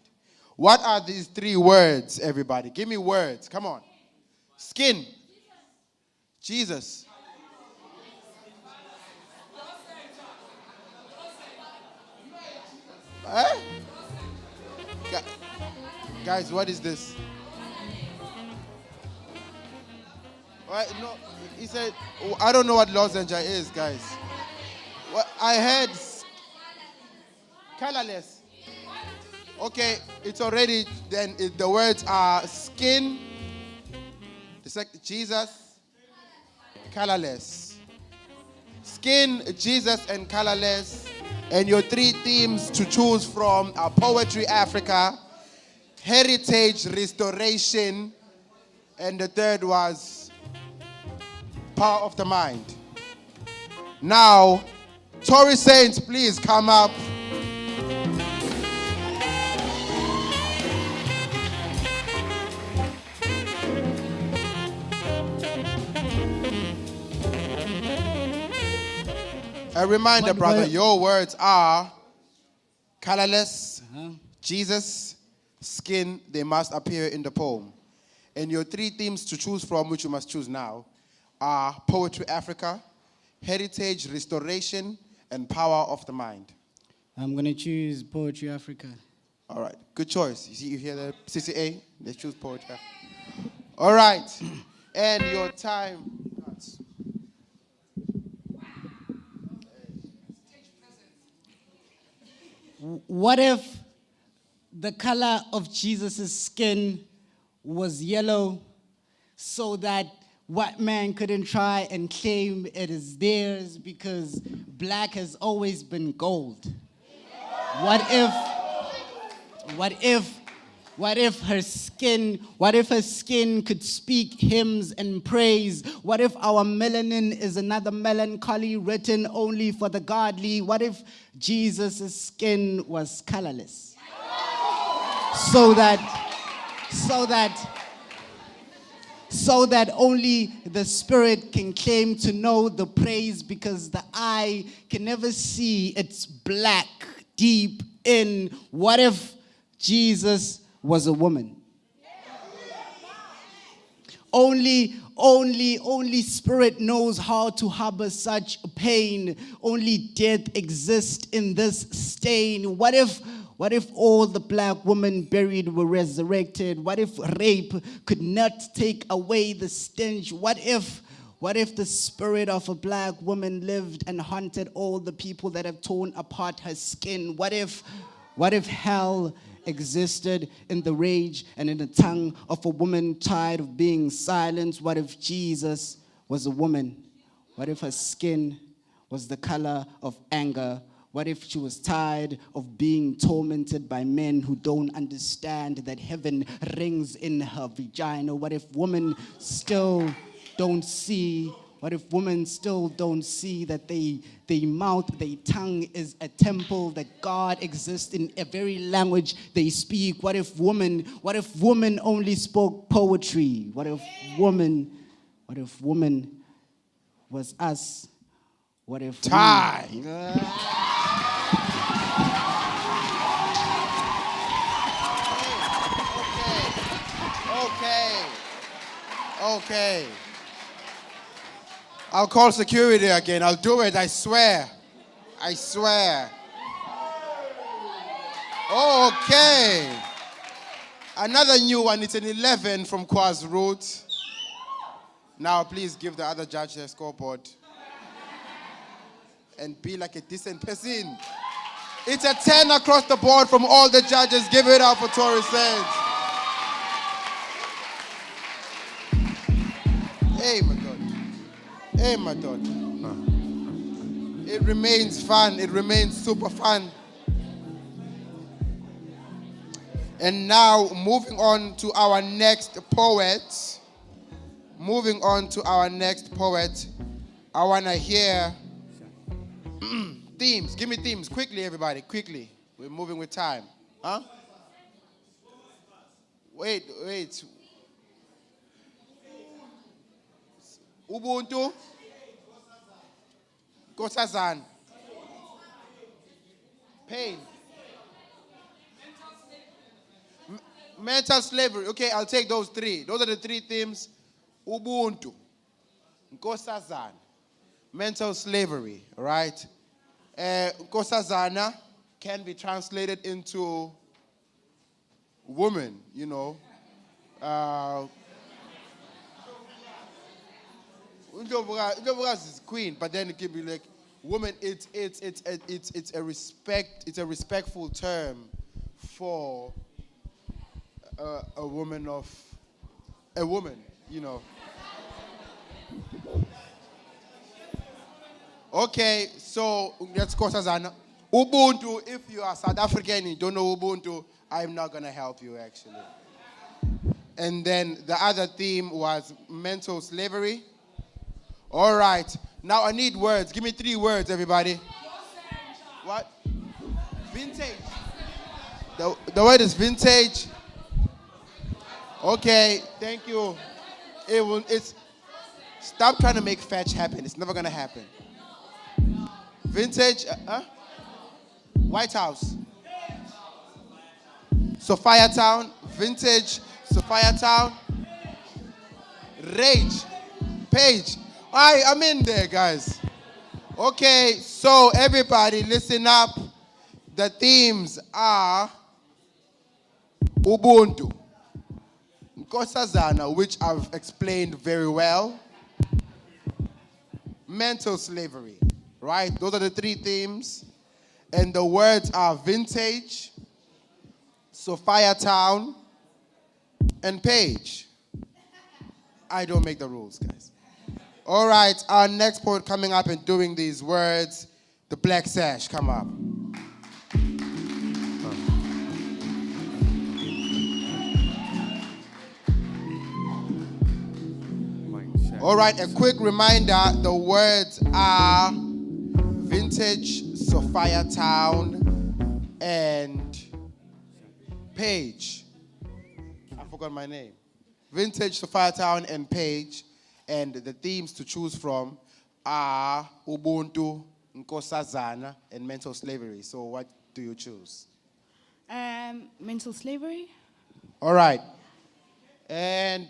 What are these 3 words, everybody? Give me words. Come on. Skin. Jesus. Huh? Guys, what is this? What? No, he said, I don't know what lozenge is, guys. What I heard, colorless. Okay, it's already, then the words are skin, Jesus, colorless. Skin, Jesus, and colorless. And your 3 themes to choose from are Poetry Africa, Heritage Restoration, and the third was Power of the Mind. Now, Tory Saints, please come up. A reminder, brother, your words are colorless, Jesus, skin. They must appear in the poem. And your 3 themes to choose from, which you must choose now, are Poetry Africa, Heritage Restoration, and Power of the Mind. I'm going to choose Poetry Africa. All right, good choice. You see, you hear the CCA? They choose Poetry Africa. All right, and your time. What if the color of Jesus' skin was yellow so that white man couldn't try and claim it is theirs because black has always been gold? What if her skin could speak hymns and praise? What if our melanin is another melancholy written only for the godly? What if Jesus' skin was colorless? So that only the spirit can claim to know the praise because the eye can never see its black deep in. What if Jesus was a woman? Only spirit knows how to harbor such pain. Only death exists in this stain. What if all the black women buried were resurrected? What if rape could not take away the stench? What if the spirit of a black woman lived and haunted all the people that have torn apart her skin? What if hell existed in the rage and in the tongue of a woman tired of being silenced? What if Jesus was a woman? What if her skin was the color of anger? What if she was tired of being tormented by men who don't understand that heaven rings in her vagina? What if women still don't see? What if women still don't see that their mouth, their tongue is a temple, that God exists in a very language they speak? What if woman only spoke poetry? What if woman was us? What if time? Okay. I'll call security again. I'll do it, I swear. Okay. Another new one. It's an 11 from Kwaz Root. Now, please give the other judge their scoreboard. And be like a decent person. It's a 10 across the board from all the judges. Give it up for Tory Sands. Hey, my God. Hey, my God. It remains fun. It remains super fun. And now, moving on to our next poet. Moving on to our next poet. I want to hear themes. Give me themes. Quickly, everybody. Quickly. We're moving with time. Huh? Wait. Ubuntu. Nkosazana. Pain. Mental slavery. Okay, I'll take those three. Those are the three themes. Ubuntu. Nkosazana. Mental slavery, right? Nkosazana can be translated into woman, you know. Undobukazi is queen, but then it can be like woman. It's a respectful term for a woman, you know. Okay, so let's go Sazana. Ubuntu, if you are South African and you don't know Ubuntu, I'm not going to help you actually. And then the other theme was mental slavery. All right, now I need words. Give me 3 words, everybody. What? Vintage. The word is vintage. Okay, thank you. Stop trying to make fetch happen. It's never going to happen. Vintage, White House. Sophia Town, vintage, Sophia Town. Rage, Page. I'm in there, guys. Okay, so everybody listen up. The themes are Ubuntu, Nkosazana, which I've explained very well, mental slavery. Right? Those are the 3 themes. And the words are vintage, Sophia Town, and Page. I don't make the rules, guys. All right, our next poet coming up and doing these words, the Black Sash, come up. All right, a quick reminder, the words are vintage, Sophia Town, and Page. I forgot my name. Vintage, Sophia Town, and Page. And the themes to choose from are Ubuntu, Nkosazana, and mental slavery. So what do you choose? Mental slavery. All right. And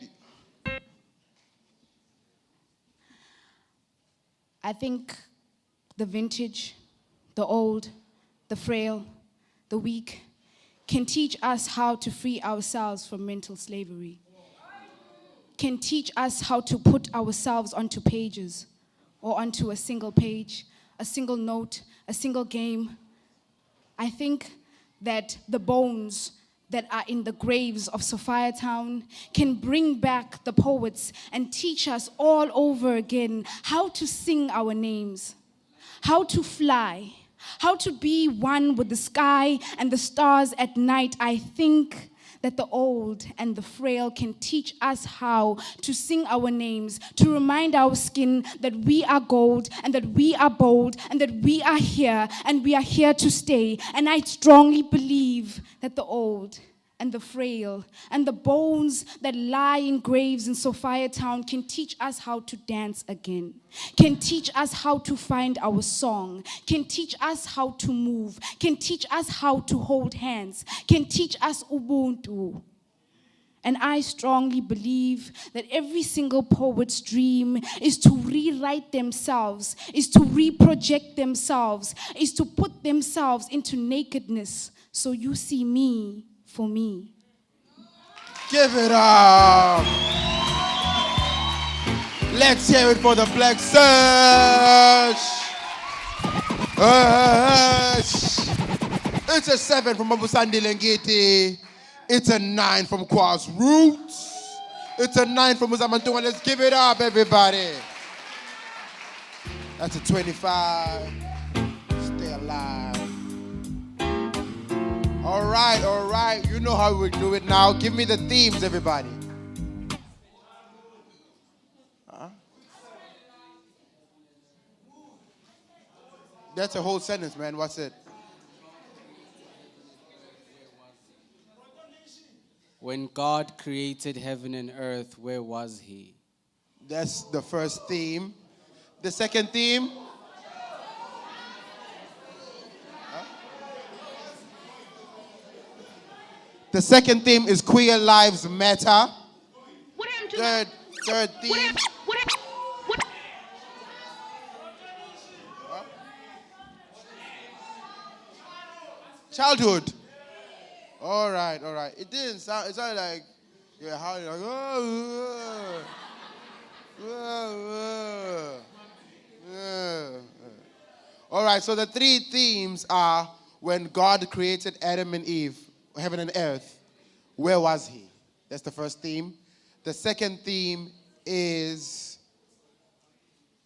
I think the vintage, the old, the frail, the weak can teach us how to free ourselves from mental slavery. Can teach us how to put ourselves onto pages or onto a single page, a single note, a single game. I think that the bones that are in the graves of Sophia Town can bring back the poets and teach us all over again how to sing our names, how to fly, how to be one with the sky and the stars at night. I think that the old and the frail can teach us how to sing our names, to remind our skin that we are gold and that we are bold and that we are here and we are here to stay. And I strongly believe that the old and the frail and the bones that lie in graves in Sophia Town can teach us how to dance again, can teach us how to find our song, can teach us how to move, can teach us how to hold hands, can teach us Ubuntu. And I strongly believe that every single poet's dream is to rewrite themselves, is to reproject themselves, is to put themselves into nakedness so you see me for me. Give it up. Let's hear it for the Black Search. It's a 7 from Abusandi Lengiti. It's a 9 from Kwa's Roots. It's a 9 from Uzamantunga. Let's give it up, everybody. That's a 25. Stay alive. All right. You know how we do it now. Give me the themes, everybody. That's a whole sentence, man. What's it? When God created heaven and earth, where was he? That's the first theme. The second theme? The second theme is Queer Lives Matter. Third theme. Childhood. All right. It didn't sound, it sounded like, yeah, how you like, All right, so the three themes are when God created Adam and Eve, heaven and earth, where was he? That's the first theme. The second theme is,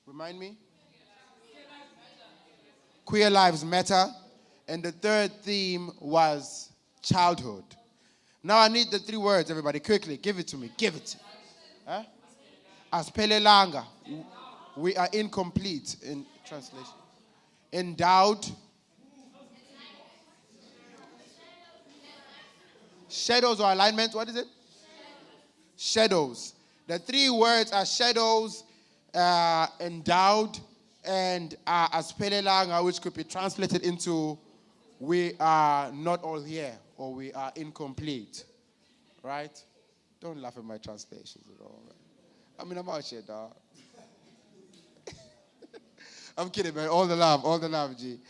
remind me? Queer Lives Matter. And the third theme was childhood. Now I need the 3 words, everybody, quickly. Give it to me. Give it. Aspelelanga. We are incomplete in translation. Endowed. Shadows or alignment. What is it? Shadows. The 3 words are shadows, endowed, and aspelelanga, which could be translated into we are not all here, or we are incomplete, right? Don't laugh at my translations at all. Man. I mean, I'm out here, dog. I'm kidding, man. All the love, G.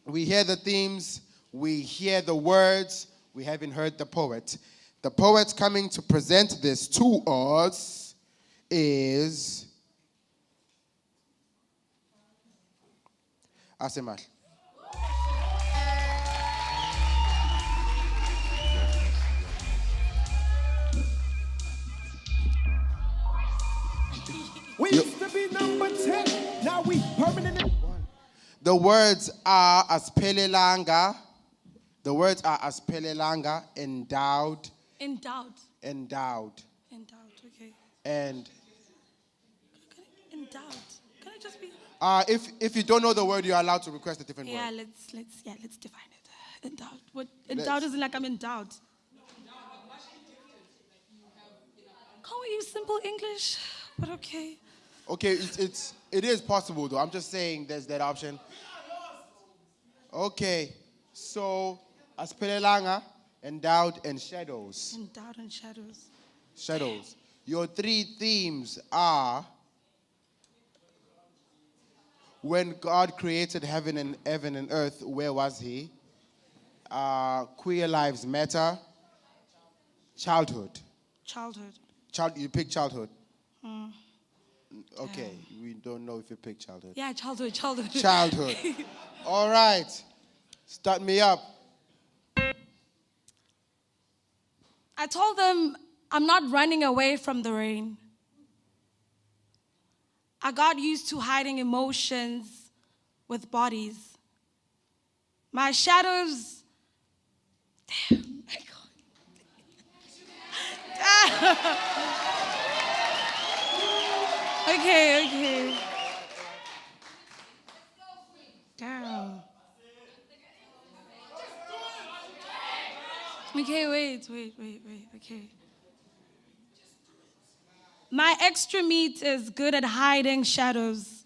We hear the themes, we hear the words, we haven't heard the poet. The poet coming to present this to us is Asemal. We used to be number 10, now we permanent. The words are aspelelanga. The words are aspelelanga, endowed. Endowed. Endowed. Endowed, okay. And Endowed. Can I just be? if you don't know the word, you're allowed to request a different Yeah, word. let's define it. Endowed. What endowed isn't like I'm endowed. Can't we use simple English? But okay. Okay, it is possible though. I'm just saying there's that option. Okay, so aspelelanga, endowed, and shadows. Endowed and shadows. Shadows. Your 3 themes are when God created heaven and earth, where was he? Queer Lives Matter. Childhood. Childhood. You pick childhood. Okay, we don't know if you pick childhood. Yeah, childhood. Childhood. All right. Start me up. I told them I'm not running away from the rain. I got used to hiding emotions with bodies. My shadows. Damn, my God. Okay. Damn. Okay, wait. Okay. My extra meat is good at hiding shadows.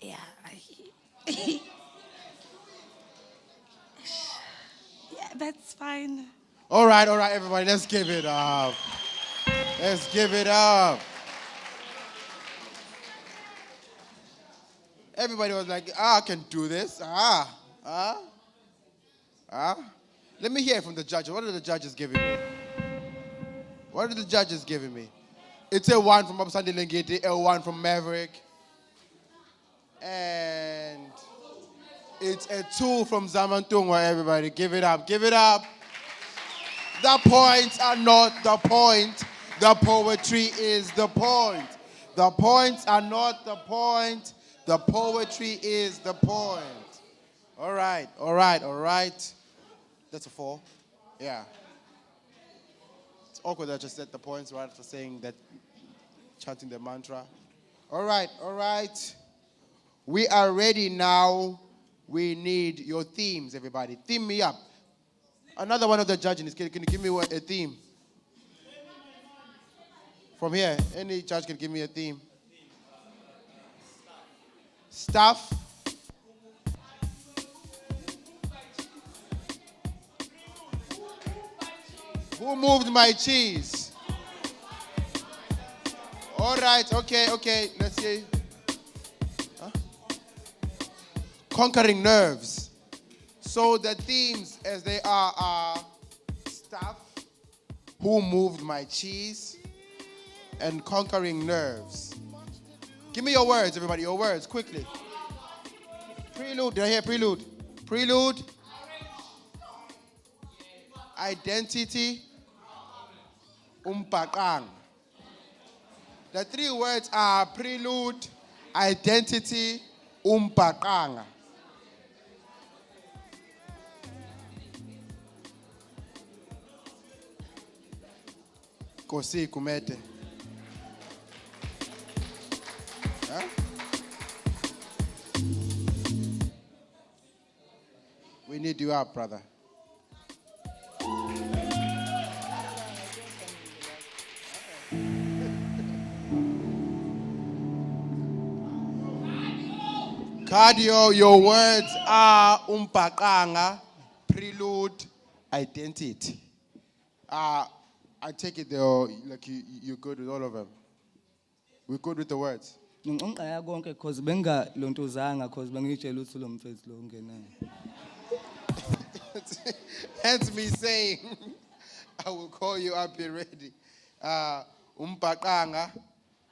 Yeah. Yeah, that's fine. All right, everybody, let's give it up. Let's give it up. Everybody was like, I can do this. Let me hear from the judges. What are the judges giving me? What are the judges giving me? It's a 1 from Absandi Lengeti, a 1 from Maverick. And it's a 2 from Zamantungwa, everybody. Give it up, give it up. The points are not the point. The poetry is the point. The points are not the point. The poetry is the point. All right, all right, all right. That's a 4. Yeah. It's awkward that I just said the points right after saying that, chanting the mantra. All right, all right. We are ready now. We need your themes, everybody. Theme me up. Another one of the judges, can you give me a theme? From here, any judge can give me a theme. Stuff. Who moved my cheese? All right, okay, let's see. Huh? Conquering nerves. So the themes as they are stuff, who moved my cheese, and conquering nerves. Give me your words, everybody, your words, quickly. Prelude, did I hear prelude? Prelude. Identity. Umpakang. The 3 words are prelude, identity, umpakang. Kosi kumete. Huh? We need you up, brother. Cardio, your words are umpakanga, prelude, identity. I take it though, like you're good with all of them. We're good with the words. Hence me saying, I will call you up here ready. Umpakanga,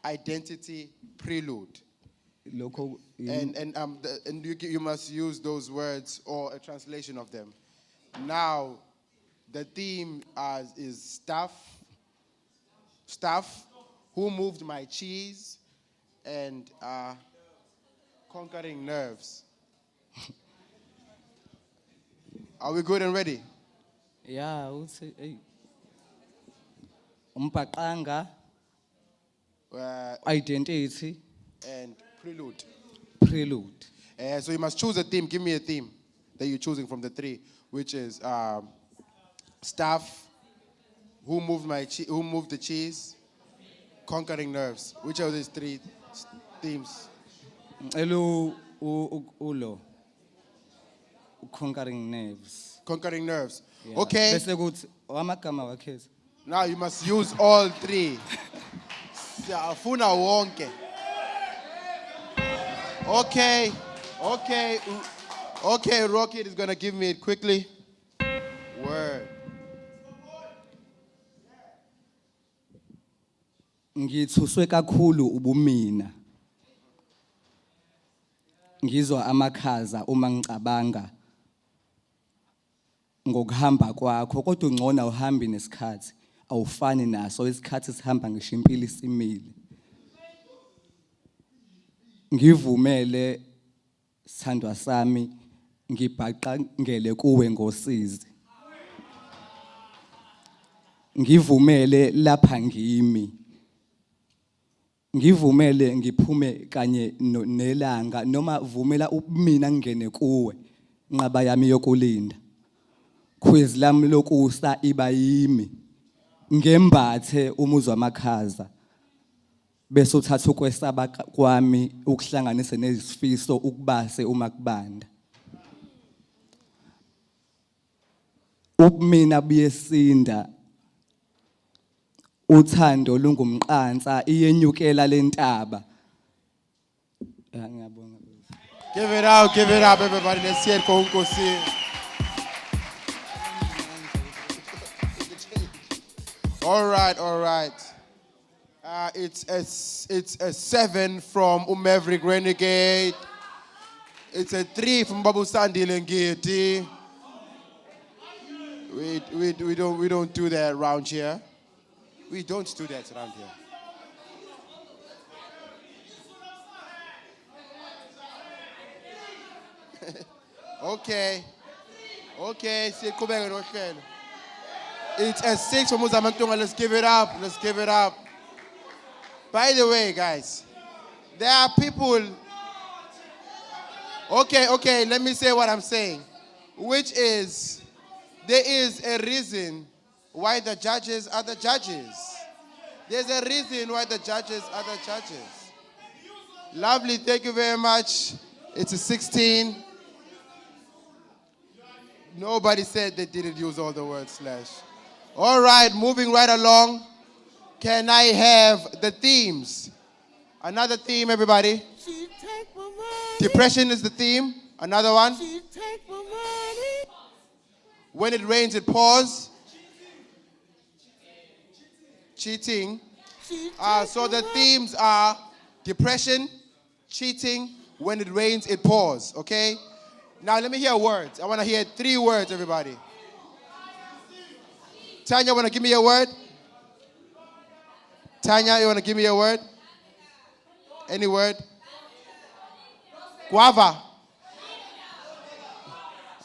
identity, prelude. And you must use those words or a translation of them. Now, the theme is stuff, who moved my cheese, and conquering nerves. Are we good and ready? Yeah, I would say, hey. Umpaqanga, identity, and prelude. Prelude. So you must choose a theme. Give me a theme that you're choosing from the 3, which is stuff, who moved the cheese, conquering nerves. Which of these 3 themes? Ulo. Conquering nerves. Conquering nerves. Yeah. Okay. Now you must use all 3. Afuna wonke. Okay, Rocket is going to give me it quickly. Word. Ngithuswe kakhulu ubumina. Ngizwa amakhaza uma ngicabanga ngokuhamba kwakho, kodwa ungcona uhambi nesikhathi, awufani naso isikhathi sihamba ngisho impilo isimile. Ngivumele sithandwa sami ngibhaqangele kuwe ngosizi. Ngivumele lapha ngimi. Ngivumele ngiphume kanye nelanga noma vumela ubumina ngene kuwe nqaba yami yokulinda. Khwezi lami lokusa iba yimi. Ngembathe umuzwa amakhaza. Bese uthatha ukwesaba kwami ukuhlanganise nezifiso ukubase uma kubanda. Ubumina buyesinda. Uthando lungumqansa iyenyukela lentaba. Ngiyabonga. Give it up, everybody. Let's hear it for Unkosi. All right. It's a 7 from Maverick Renegade. It's a 3 from Babu Sandi Lengeti. We don't do that around here. We don't do that around here. Okay. It's a 6 from Muzamantunga. Let's give it up. By the way, guys, there are people. Okay, let me say what I'm saying. Which is, there is a reason why the judges are the judges. There's a reason why the judges are the judges. Lovely, thank you very much. It's a 16. Nobody said they didn't use all the words slash. All right, moving right along. Can I have the themes? Another theme, everybody. Depression is the theme. Another one. When it rains, it pours. Cheating. So the themes are depression, cheating, when it rains, it pours. Okay? Now let me hear words. I want to hear 3 words, everybody. Tanya, want to give me a word? Tanya, you want to give me a word? Any word? Guava.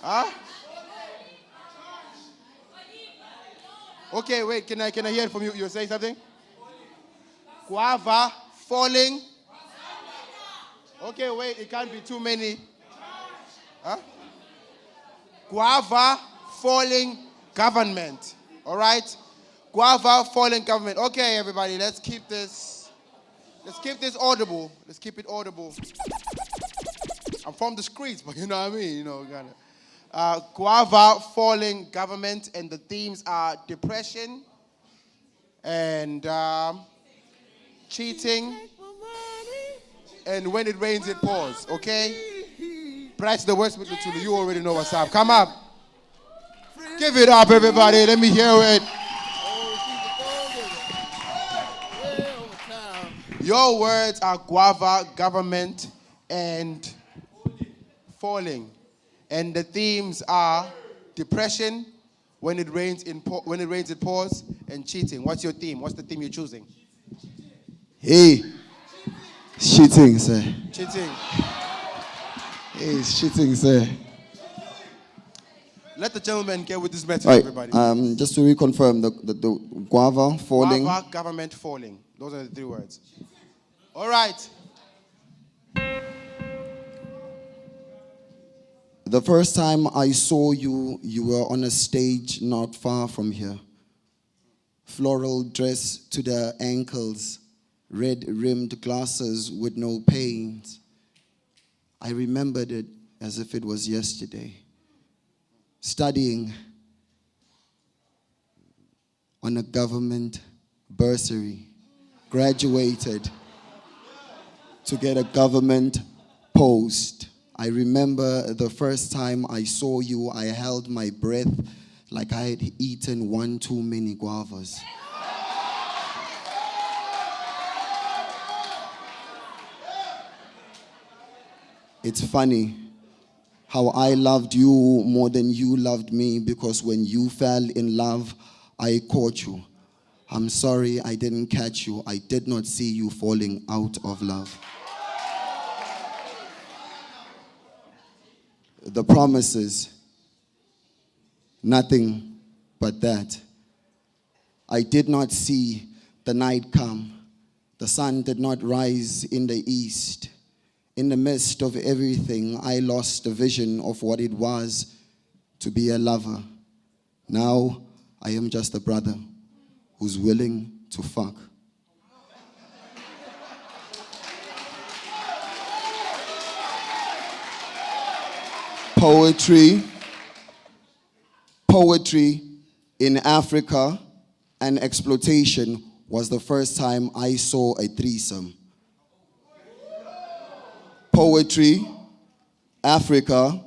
Huh? Okay, wait, can I hear it from you? You're saying something? Guava, falling. Okay, wait, it can't be too many. Huh? Guava, falling, government. All right? Guava, falling, government. Okay, everybody, let's keep this audible. Let's keep it audible. I'm from the streets, but you know what I mean? You know, kind of. Guava, falling, government, and the themes are depression and cheating, and when it rains, it pours. Okay? Practice the words with the Tulu. You already know what's up. Come up. Give it up, everybody. Let me hear it. Your words are guava, government, and falling. And the themes are depression, when it rains, it pours, and cheating. What's your theme? What's the theme you're choosing? Hey, cheating, sir. Cheating. Hey, it's cheating, sir. Let the gentleman get with this message, Right, everybody. just to reconfirm, the guava, falling. Guava, government, falling. Those are the 3 words. All right. The first time I saw you, you were on a stage not far from here. Floral dress to the ankles, red-rimmed glasses with no paint. I remembered it as if it was yesterday. Studying on a government bursary, graduated to get a government post. I remember the first time I saw you, I held my breath like I had eaten 1 too many guavas. It's funny how I loved you more than you loved me, because when you fell in love, I caught you. I'm sorry I didn't catch you. I did not see you falling out of love. The promises, nothing but that. I did not see the night come. The sun did not rise in the east. In the midst of everything, I lost the vision of what it was to be a lover. Now, I am just a brother who's willing to fuck. Poetry in Africa and exploitation was the first time I saw a threesome. Poetry Africa,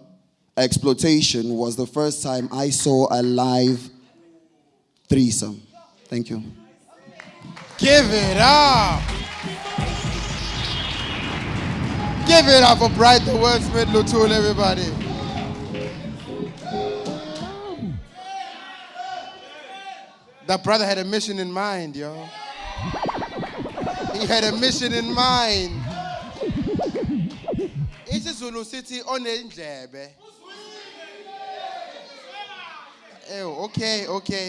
exploitation was the first time I saw a live threesome. Thank you. Give it up. Give it up for Bright the Wordsmith Lutul, everybody. That brother had a mission in mind, yo. He had a mission in mind. It's Zulu City on the Njebe.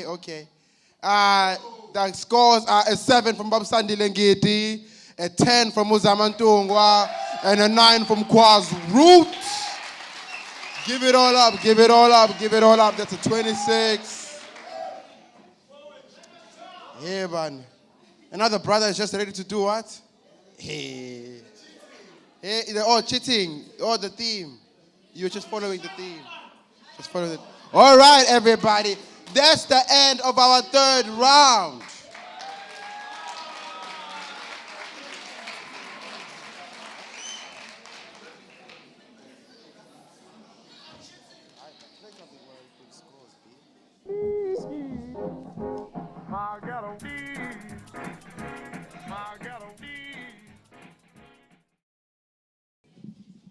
Okay. The scores are a 7 from Bob Sandy Lengiti, a 10 from Uzamantungwa, and a 9 from Kwaz Root. Give it all up. That's a 26. Yeah, man. Another brother is just ready to do what? Hey, they're all cheating. All the theme. You're just following the theme. Just follow it. All right, everybody. That's the end of our third round.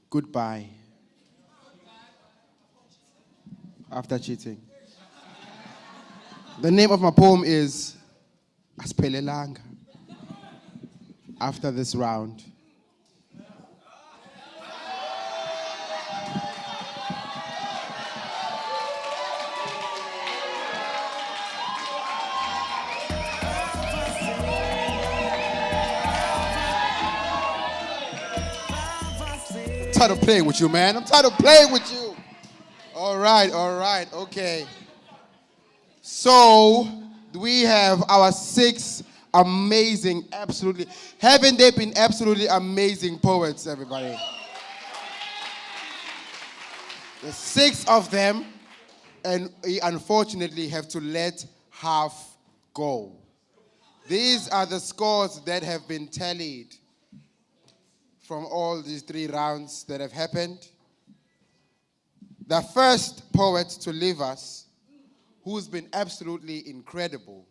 Goodbye. After cheating. The name of my poem is Aspelelanga. After this round. I'm tired of playing with you, man. I'm tired of playing with you. All right, okay. So, we have our 6 amazing, absolutely, haven't they been absolutely amazing poets, everybody? There's 6 of them, and we unfortunately have to let half go. These are the scores that have been tallied from all these 3 rounds that have happened. The first poet to leave us, who's been absolutely incredible.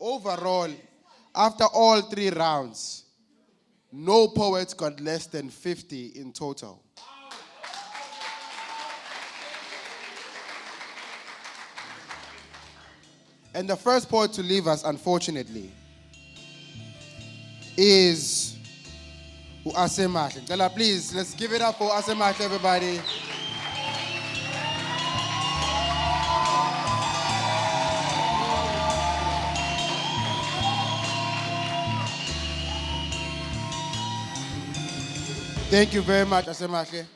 Overall, after all 3 rounds, no poet got less than 50 in total. And the first poet to leave us, unfortunately, is Asemahle. Tell her, please, let's give it up for Asemahle, everybody. Thank you very much, Asemahle.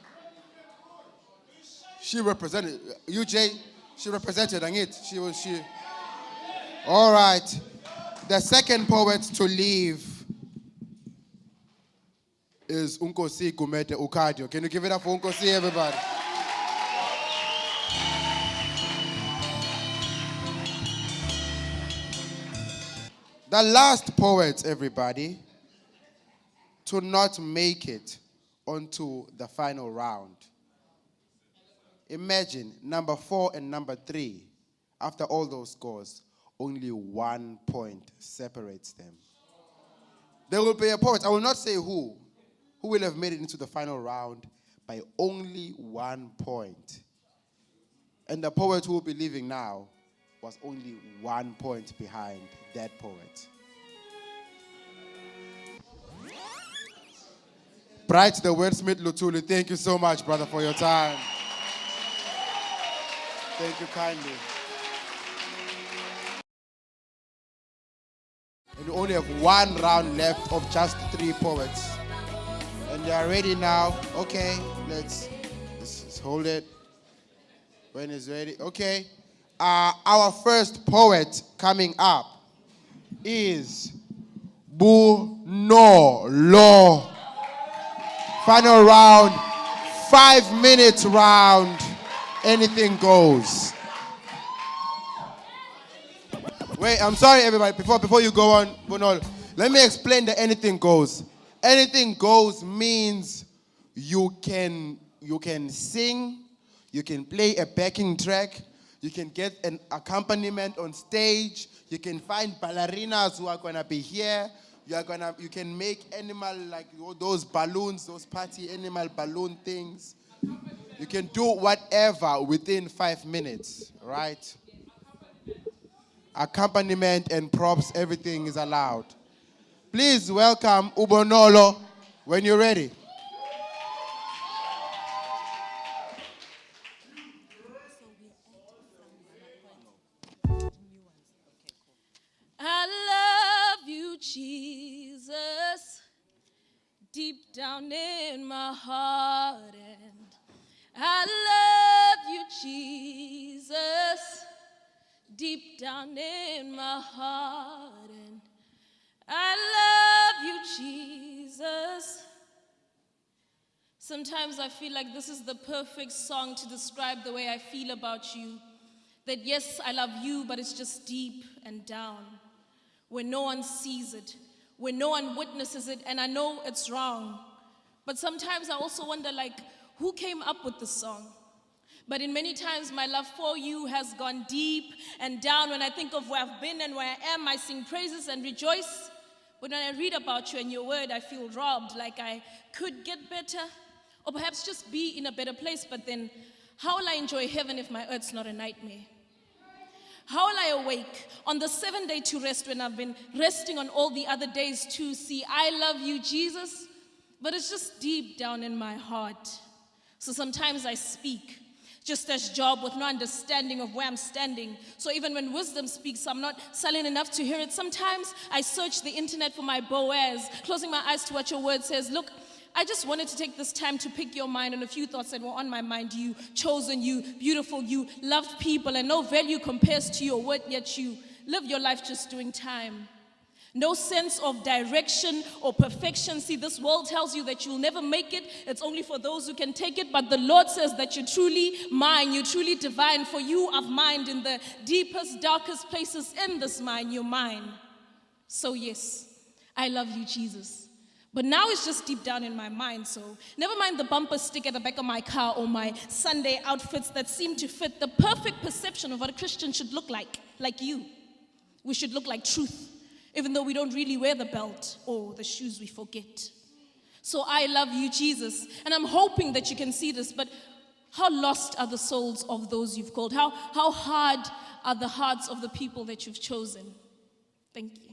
She represented, UJ, she represented on it. She. All right. The second poet to leave is Unkosi Kumete Ukadio. Can you give it up for Unkosi, everybody? The last poet, everybody, to not make it onto the final round. Imagine number 4 and number 3, after all those scores, only 1 point separates them. There will be a poet, I will not say who will have made it into the final round by only 1 point. And the poet who will be leaving now was only 1 point behind that poet. Bright the Wordsmith Lutuli, thank you so much, brother, for your time. Thank you kindly. And we only have 1 round left of just 3 poets. And they are ready now. Okay, let's hold it. When it's ready. Okay. Our first poet coming up is Bunolo. Final round, 5-minute round. Anything goes. Wait, I'm sorry, everybody. Before you go on, Bunolo, let me explain the anything goes. Anything goes means you can sing, you can play a backing track, you can get an accompaniment on stage, you can find ballerinas who are gonna be here, you can make animal like those balloons, those party animal balloon things. You can do whatever within 5 minutes, right? Accompaniment and props, everything is allowed. Please welcome Ubonolo when you're ready. I love you, Jesus, deep down in my heart. And I love you, Jesus, deep down in my heart. And I love you, Jesus. Sometimes I feel like this is the perfect song to describe the way I feel about you. That yes, I love you, but it's just deep and down, where no one sees it, where no one witnesses it, and I know it's wrong. But sometimes I also wonder, like, who came up with this song? But in many times, my love for you has gone deep and down. When I think of where I've been and where I am, I sing praises and rejoice. But when I read about you and your word, I feel robbed, like I could get better, or perhaps just be in a better place. But then, how will I enjoy heaven if my earth's not a nightmare? How will I awake on the 7th day to rest when I've been resting on all the other days to see I love you, Jesus? But it's just deep down in my heart. So sometimes I speak just as Job with no understanding of where I'm standing. So even when wisdom speaks, I'm not silent enough to hear it. Sometimes I search the internet for my Boaz, closing my eyes to what your word says. Look, I just wanted to take this time to pick your mind on a few thoughts that were on my mind. You chosen, you beautiful, you loved people, and no value compares to your word, yet you live your life just doing time. No sense of direction or perfection. See, this world tells you that you'll never make it. It's only for those who can take it. But the Lord says that you're truly mine. You're truly divine. For you I've mined in the deepest, darkest places in this mine. You're mine. So yes, I love you, Jesus. But now it's just deep down in my mind. So never mind the bumper stick at the back of my car or my Sunday outfits that seem to fit the perfect perception of what a Christian should look like you. We should look like truth, even though we don't really wear the belt or the shoes we forget. So I love you, Jesus. And I'm hoping that you can see this, but how lost are the souls of those you've called? How hard are the hearts of the people that you've chosen? Thank you.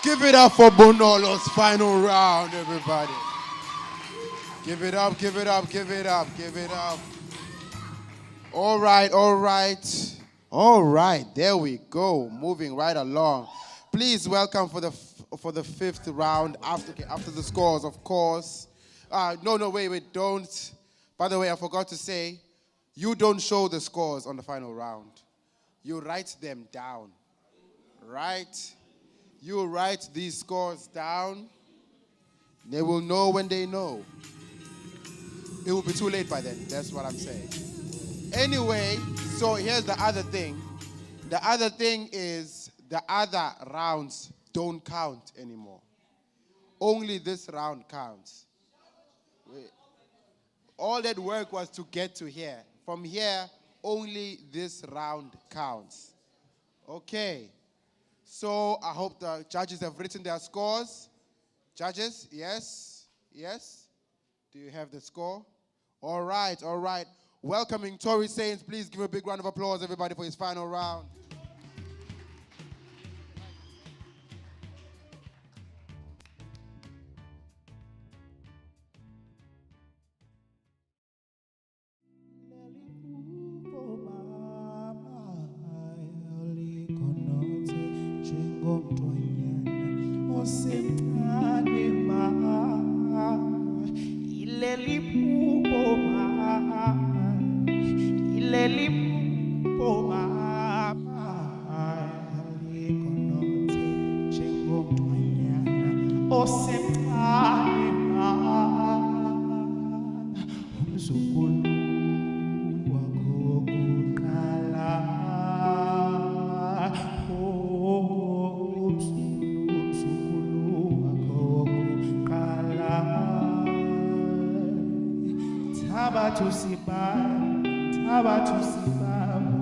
Give it up for Bonolo's final round, everybody. Give it up, give it up, give it up, give it up. All right, all right. All right, there we go. Moving right along. Please welcome for the fifth round after the scores, of course. No, wait, don't. By the way, I forgot to say, you don't show the scores on the final round. You write them down, right? You write these scores down. They will know when they know. It will be too late by then. That's what I'm saying. Anyway, so here's the other thing. The other thing is the other rounds don't count anymore. Only this round counts. All that work was to get to here. From here, only this round counts. Okay. So I hope the judges have written their scores. Judges, yes? Yes? Do you have the score? All right, all right. Welcoming Tory Saints. Please give a big round of applause, everybody, for his final round.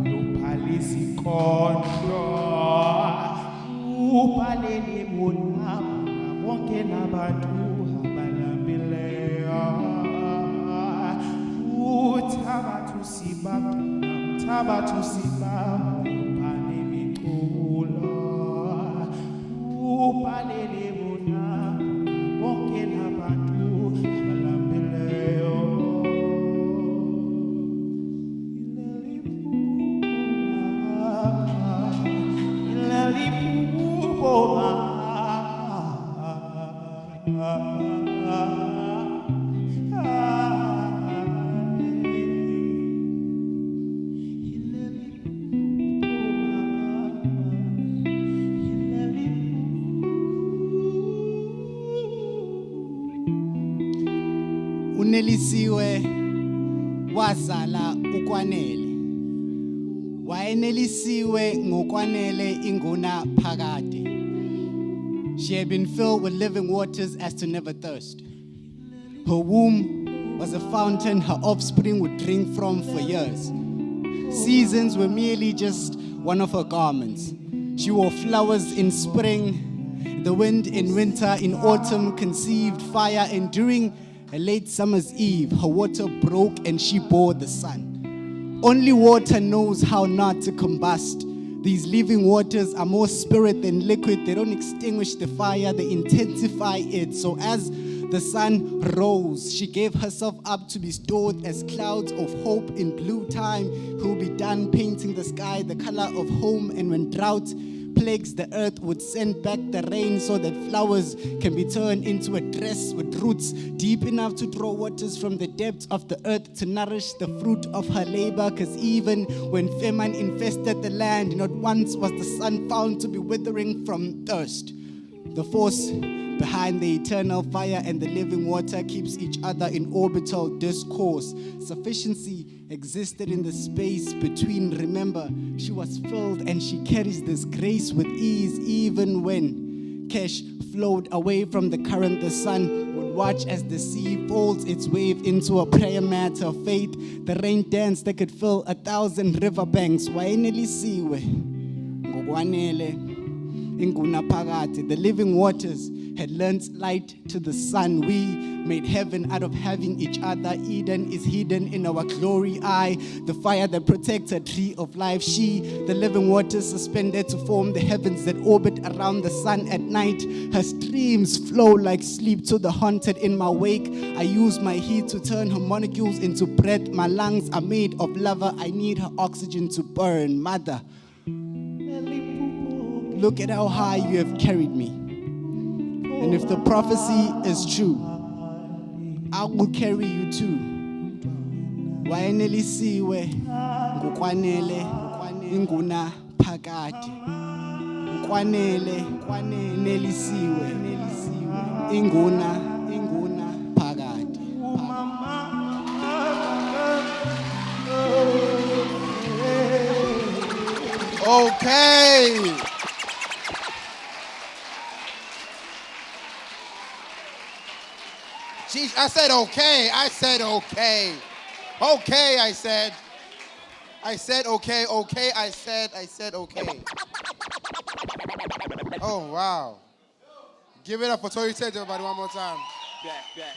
uyophalisa ikhondo ubhalele bona bonke labantu abalambileyo Thabathu siba uyobhale imiculo ubhalele bona bonke labantu abalambileyo Unelisiwe wazala ukwanele. Wayenelisiwe ngokwanele inguna phakade. She had been filled with living waters as to never thirst. Her womb was a fountain her offspring would drink from for years. Seasons were merely just one of her garments. She wore flowers in spring, the wind in winter, in autumn conceived fire, and during a late summer's eve, her water broke and she bore the sun. Only water knows how not to combust. These living waters are more spirit than liquid. They don't extinguish the fire, they intensify it. So as the sun rose, she gave herself up to be stored as clouds of hope in blue time. Who'll be done painting the sky the color of home, and when drought plagues the earth would send back the rain so that flowers can be turned into a dress with roots deep enough to draw waters from the depths of the earth to nourish the fruit of her labor. Because even when famine infested the land, not once was the sun found to be withering from thirst. The force behind the eternal fire and the living water keeps each other in orbital discourse. Sufficiency existed in the space between. Remember, she was filled and she carries this grace with ease. Even when cash flowed away from the current, the sun would watch as the sea folds its wave into a prayer mat of faith. The rain dance that could fill 1,000 riverbanks. Wayenelisiwe ngokwanele inguna phakade. The living waters had lent light to the sun. We made heaven out of having each other. Eden is hidden in our glory eye, the fire that protects a tree of life. She, the living waters, suspended to form the heavens that orbit around the sun at night. Her streams flow like sleep to the haunted in my wake. I use my heat to turn her molecules into breath. My lungs are made of lava. I need her oxygen to burn. Mother, look at how high you have carried me. And if the prophecy is true, I will carry you too. Wayenelisiwe ngokwanele inguna phakade. Ngokwanele nelisiwe inguna phakade. Okay. Geez, I said okay. I said okay. Okay, I said. I said okay. Okay, I said okay. Oh, wow. Give it up for Tori Ted, everybody, one more time. Back.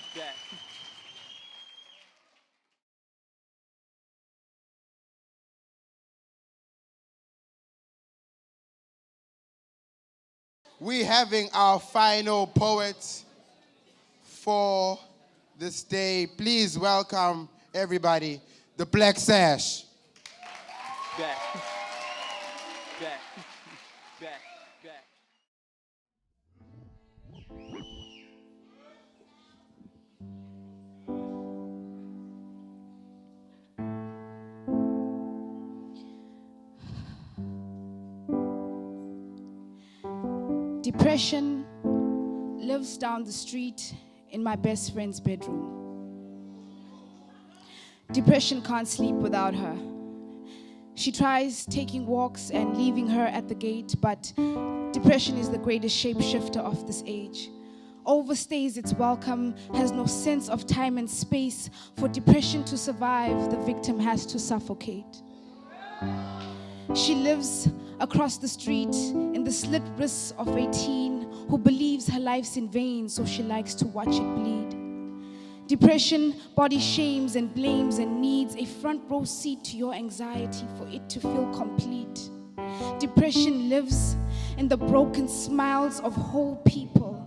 We having our final poet for this day. Please welcome everybody, the Black Sash. Back. Depression lives down the street in my best friend's bedroom. Depression can't sleep without her. She tries taking walks and leaving her at the gate, but depression is the greatest shapeshifter of this age. overstays its welcome, has no sense of time and space. For depression to survive, the victim has to suffocate. She lives across the street in the slit wrists of a teen who believes her life's in vain, so she likes to watch it bleed. Depression body shames and blames and needs a front row seat to your anxiety for it to feel complete. Depression lives in the broken smiles of whole people.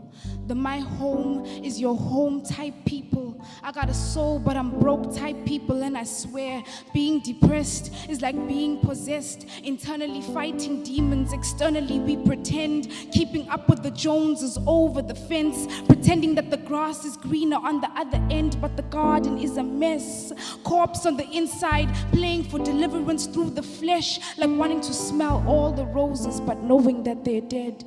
The my home is your home type people. I got a soul but I'm broke type people, and I swear being depressed is like being possessed. Internally fighting demons, externally we pretend. Keeping up with the Joneses over the fence, pretending that the grass is greener on the other end, but the garden is a mess. Corpse on the inside, playing for deliverance through the flesh, like wanting to smell all the roses but knowing that they're dead.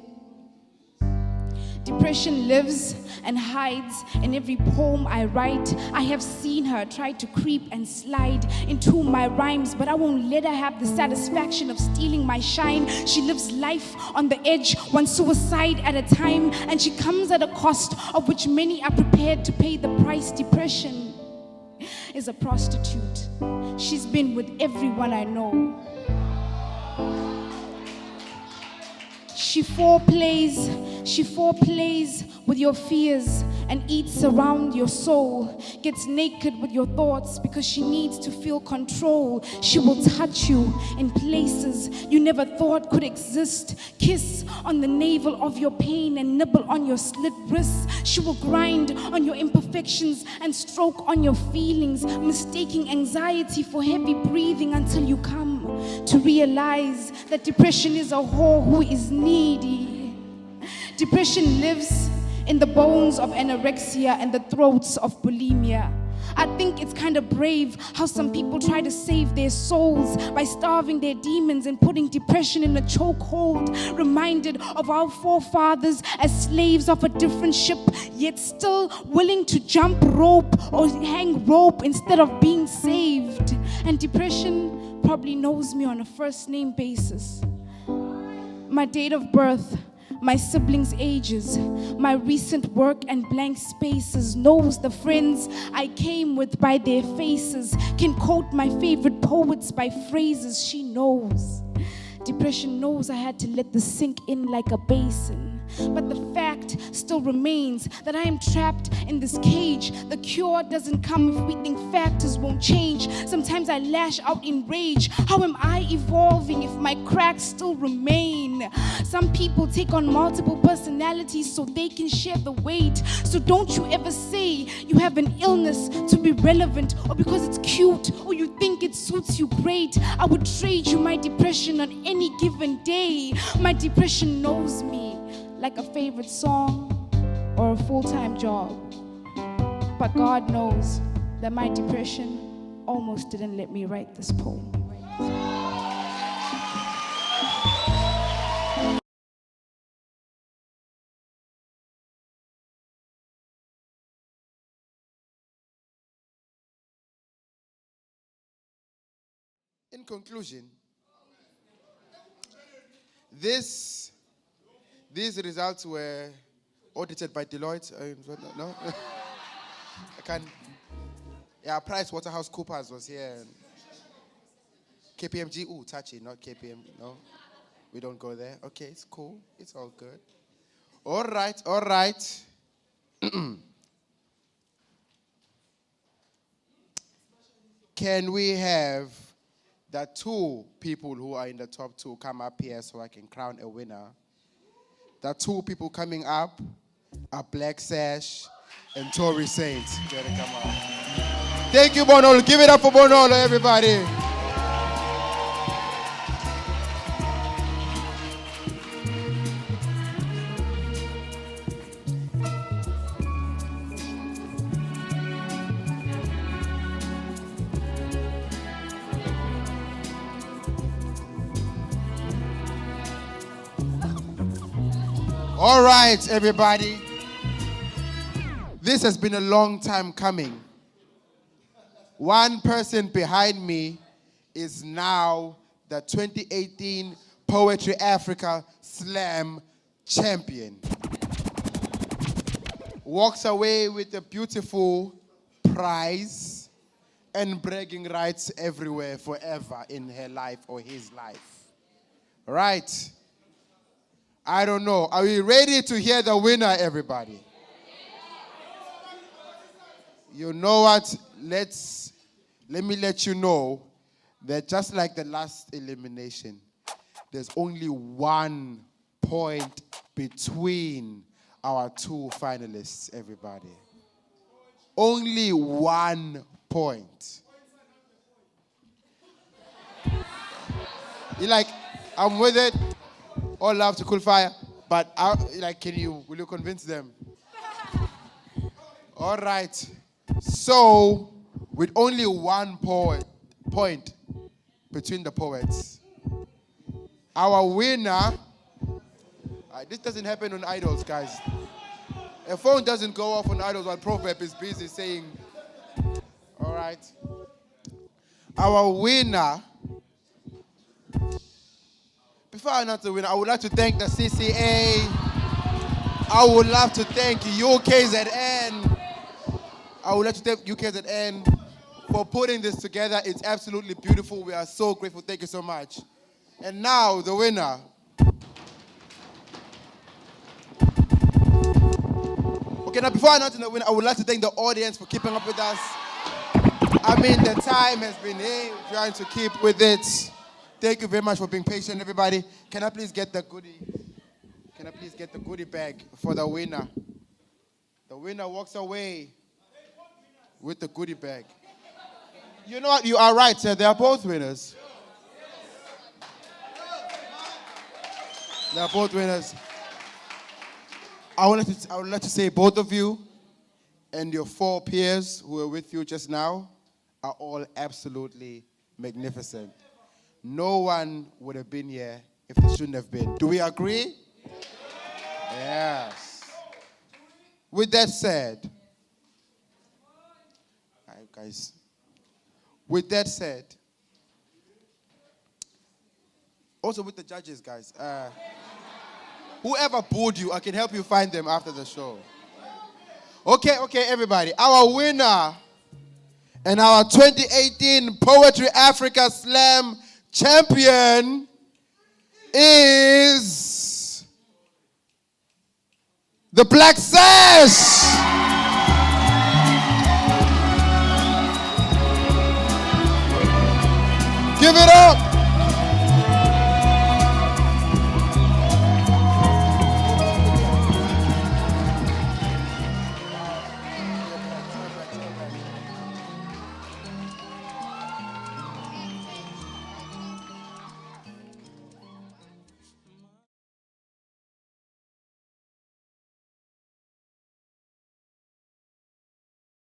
Depression lives and hides in every poem I write. I have seen her try to creep and slide into my rhymes, but I won't let her have the satisfaction of stealing my shine. She lives life on the edge, one suicide at a time, and she comes at a cost of which many are prepared to pay the price. Depression is a prostitute. She's been with everyone I know. She foreplays with your fears and eats around your soul. Gets naked with your thoughts because she needs to feel control. She will touch you in places you never thought could exist. Kiss on the navel of your pain and nibble on your slit wrists. She will grind on your imperfections and stroke on your feelings, mistaking anxiety for heavy breathing until you come to realize that depression is a whore who is needy. Depression lives in the bones of anorexia and the throats of bulimia. I think it's kind of brave how some people try to save their souls by starving their demons and putting depression in a chokehold. Reminded of our forefathers as slaves of a different ship, yet still willing to jump rope or hang rope instead of being saved. And depression probably knows me on a first name basis. My date of birth, my siblings' ages, my recent work and blank spaces, knows the friends I came with by their faces, can quote my favorite poets by phrases she knows. Depression knows I had to let this sink in like a basin. But the fact still remains that I am trapped in this cage. The cure doesn't come if we think factors won't change. Sometimes I lash out in rage. How am I evolving if my cracks still remain? Some people take on multiple personalities so they can share the weight. So don't you ever say you have an illness to be relevant, or because it's cute, or you think it suits you great. I would trade you my depression on any given day. My depression knows me like a favorite song or a full-time job. But God knows that my depression almost didn't let me write this poem. In conclusion, these results were audited by Deloitte. No? I can't. Yeah, PricewaterhouseCoopers was here. KPMG, ooh, touchy, not KPM. No, we don't go there. Okay, it's cool. It's all good. All right. Can we have the two people who are in the top two come up here so I can crown a winner? The two people coming up are Black Sash and Tory Saint. Better come up. Thank you, Bonolo. Give it up for Bonolo, everybody. All right, everybody. This has been a long time coming. One person behind me is now the 2018 Poetry Africa Slam champion. walks away with a beautiful prize and bragging rights everywhere forever in her life or his life. Right? I don't know. Are we ready to hear the winner, everybody? You know what? Let me let you know that just like the last elimination, there's only 1 point between our 2 finalists, everybody. Only 1 point. You're like, I'm with it. All love to Cool Fire. But will you convince them? All right. So, with only 1 point between the poets, our winner, this doesn't happen on Idols, guys. A phone doesn't go off on Idols while Proverb is busy saying, all right. Our winner, before I announce the winner, I would like to thank the CCA. I would love to thank UKZN. I would like to thank UKZN for putting this together. It's absolutely beautiful. We are so grateful. Thank you so much. And now, the winner. Okay, now before I announce the winner, I would like to thank the audience for keeping up with us. I mean, the time has been here, trying to keep with it. Thank you very much for being patient, everybody. Can I please get the goodie bag for the winner? The winner walks away with the goodie bag. You know what? You are right, sir. They are both winners. They are both winners. I would like to say both of you and your 4 peers who were with you just now are all absolutely magnificent. No one would have been here if they shouldn't have been. Do we agree? Yes. With that said, all right, guys. With that said, also with the judges, guys. Whoever booed you, I can help you find them after the show. Okay, everybody. Our winner and our 2018 Poetry Africa Slam champion is the Black Sash.